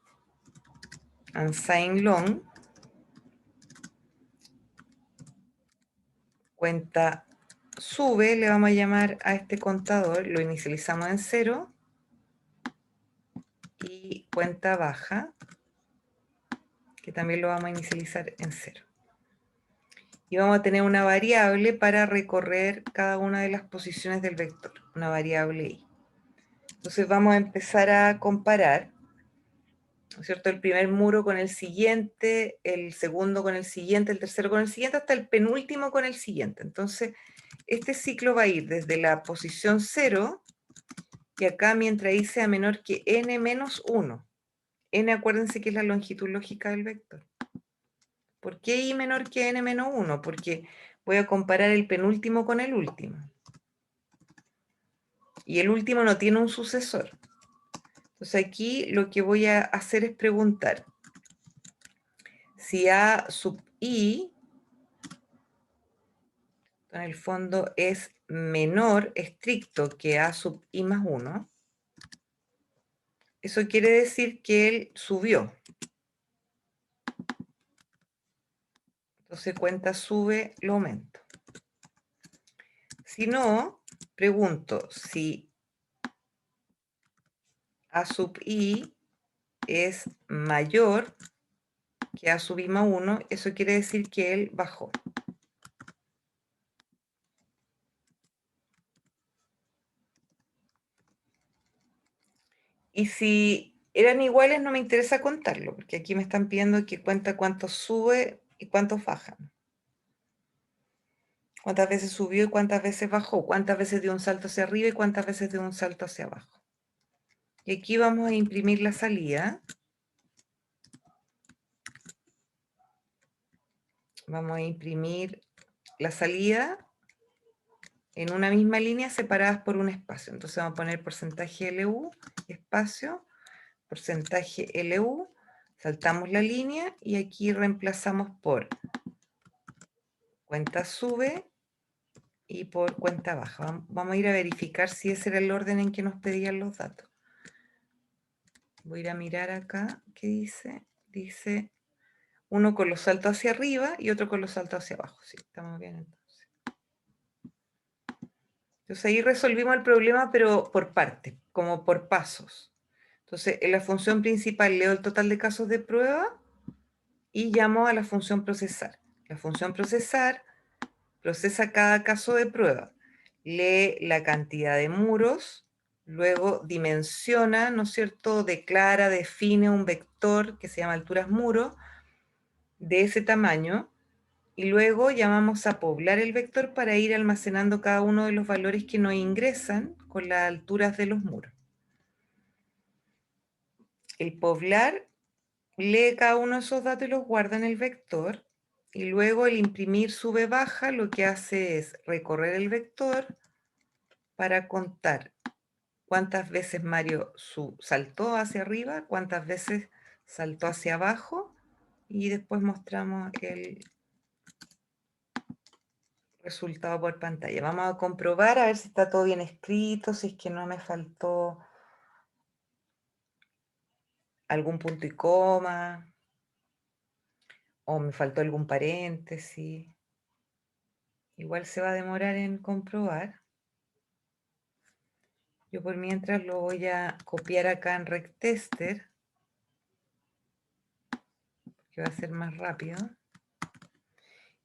unsigned long, cuenta sube, le vamos a llamar a este contador, lo inicializamos en 0, y cuenta baja, que también lo vamos a inicializar en 0. Y vamos a tener una variable para recorrer cada una de las posiciones del vector, una variable i. Entonces vamos a empezar a comparar, ¿no es cierto?, el primer muro con el siguiente, el segundo con el siguiente, el tercero con el siguiente, hasta el penúltimo con el siguiente. Entonces, este ciclo va a ir desde la posición 0, y acá mientras i sea menor que n-1. N, acuérdense que es la longitud lógica del vector. ¿Por qué i menor que n-1? Porque voy a comparar el penúltimo con el último. Y el último no tiene un sucesor. Entonces aquí lo que voy a hacer es preguntar si a sub i, en el fondo, es menor estricto que a sub i más 1. Eso quiere decir que él subió. Entonces cuenta sube, lo aumento. Si no, pregunto si a sub i es mayor que a sub i más 1, eso quiere decir que él bajó. Y si eran iguales, no me interesa contarlo, porque aquí me están pidiendo que cuenta cuántos sube y cuántos bajan. Cuántas veces subió y cuántas veces bajó, cuántas veces dio un salto hacia arriba y cuántas veces dio un salto hacia abajo. Y aquí vamos a imprimir la salida. Vamos a imprimir la salida en una misma línea separadas por un espacio. Entonces vamos a poner porcentaje LU, espacio, porcentaje LU, saltamos la línea y aquí reemplazamos por cuenta sube y por cuenta baja. Vamos a ir a verificar si ese era el orden en que nos pedían los datos. Voy a ir a mirar acá, ¿qué dice? Dice uno con los saltos hacia arriba y otro con los saltos hacia abajo. Sí, estamos bien entonces. Entonces ahí resolvimos el problema, pero por partes, como por pasos. Entonces, en la función principal leo el total de casos de prueba y llamo a la función procesar. La función procesar procesa cada caso de prueba, lee la cantidad de muros, luego dimensiona, ¿no es cierto?, declara, define un vector que se llama alturas muro de ese tamaño, y luego llamamos a poblar el vector para ir almacenando cada uno de los valores que nos ingresan con las alturas de los muros. El poblar lee cada uno de esos datos y los guarda en el vector, y luego el imprimir sube baja lo que hace es recorrer el vector para contar cuántas veces Mario saltó hacia arriba, cuántas veces saltó hacia abajo, y después mostramos el resultado por pantalla. Vamos a comprobar a ver si está todo bien escrito, si es que no me faltó algún punto y coma, o me faltó algún paréntesis. Igual se va a demorar en comprobar. Yo por mientras lo voy a copiar acá en RecTester, que va a ser más rápido.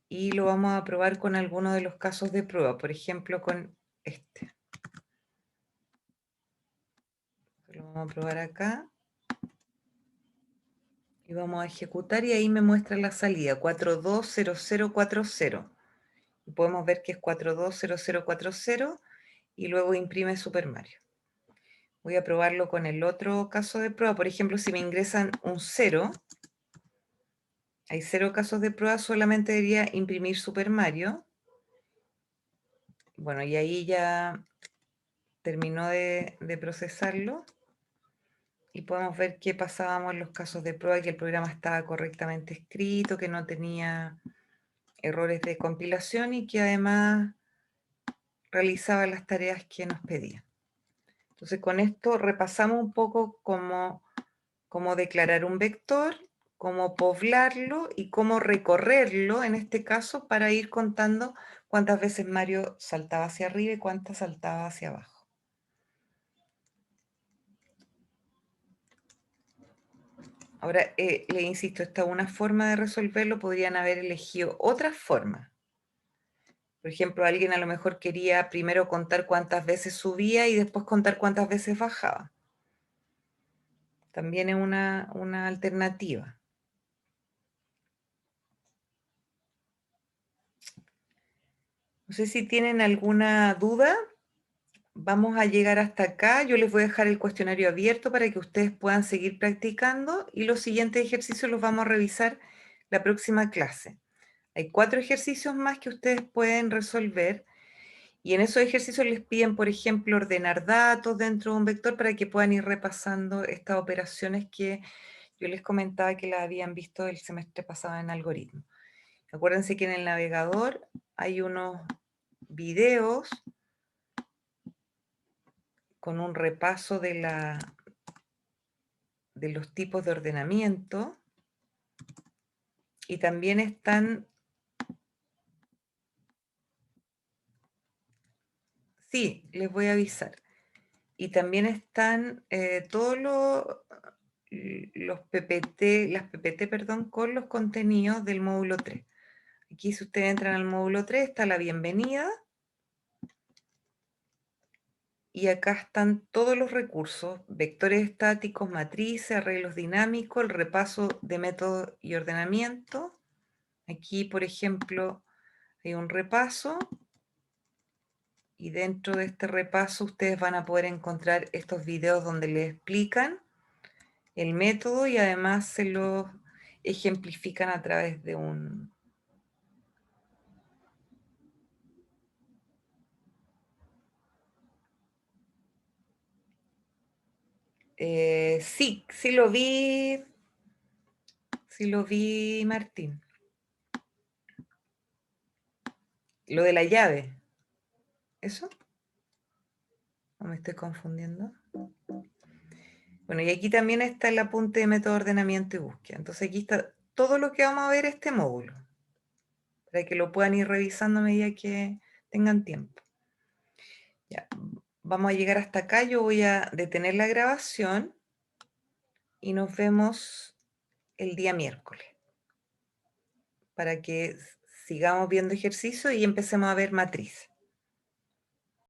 Y lo vamos a probar con alguno de los casos de prueba, por ejemplo con este. Lo vamos a probar acá. Y vamos a ejecutar y ahí me muestra la salida, 420040. Y podemos ver que es 420040 y luego imprime Super Mario. Voy a probarlo con el otro caso de prueba. Por ejemplo, si me ingresan un 0, hay 0 casos de prueba, solamente debería imprimir Super Mario. Bueno, y ahí ya terminó de procesarlo. Y podemos ver qué pasábamos en los casos de prueba, que el programa estaba correctamente escrito, que no tenía errores de compilación y que además realizaba las tareas que nos pedía. Entonces con esto repasamos un poco cómo declarar un vector, cómo poblarlo y cómo recorrerlo, en este caso, para ir contando cuántas veces Mario saltaba hacia arriba y cuántas saltaba hacia abajo. Ahora, le insisto, esta es una forma de resolverlo, podrían haber elegido otras formas. Por ejemplo, alguien a lo mejor quería primero contar cuántas veces subía y después contar cuántas veces bajaba. También es una alternativa. No sé si tienen alguna duda. Vamos a llegar hasta acá. Yo les voy a dejar el cuestionario abierto para que ustedes puedan seguir practicando y los siguientes ejercicios los vamos a revisar la próxima clase. Hay 4 ejercicios más que ustedes pueden resolver y en esos ejercicios les piden, por ejemplo, ordenar datos dentro de un vector para que puedan ir repasando estas operaciones que yo les comentaba que las habían visto el semestre pasado en algoritmo. Acuérdense que en el navegador hay unos videos con un repaso de los tipos de ordenamiento y también están, sí, les voy a avisar, y también están todos los PPT, las PPT, perdón, con los contenidos del módulo 3. Aquí si ustedes entran al módulo 3 está la bienvenida y acá están todos los recursos, vectores estáticos, matrices, arreglos dinámicos, el repaso de métodos y ordenamiento. Aquí, por ejemplo, hay un repaso Y dentro de este repaso ustedes van a poder encontrar estos videos donde les explican el método y además se los ejemplifican a través de un... sí, sí lo vi, Martín. Lo de la llave. ¿Eso? ¿O me estoy confundiendo? Bueno, y aquí también está el apunte de método de ordenamiento y búsqueda. Entonces aquí está todo lo que vamos a ver este módulo, para que lo puedan ir revisando a medida que tengan tiempo. Ya, vamos a llegar hasta acá. Yo voy a detener la grabación y nos vemos el día miércoles para que sigamos viendo ejercicio y empecemos a ver matriz.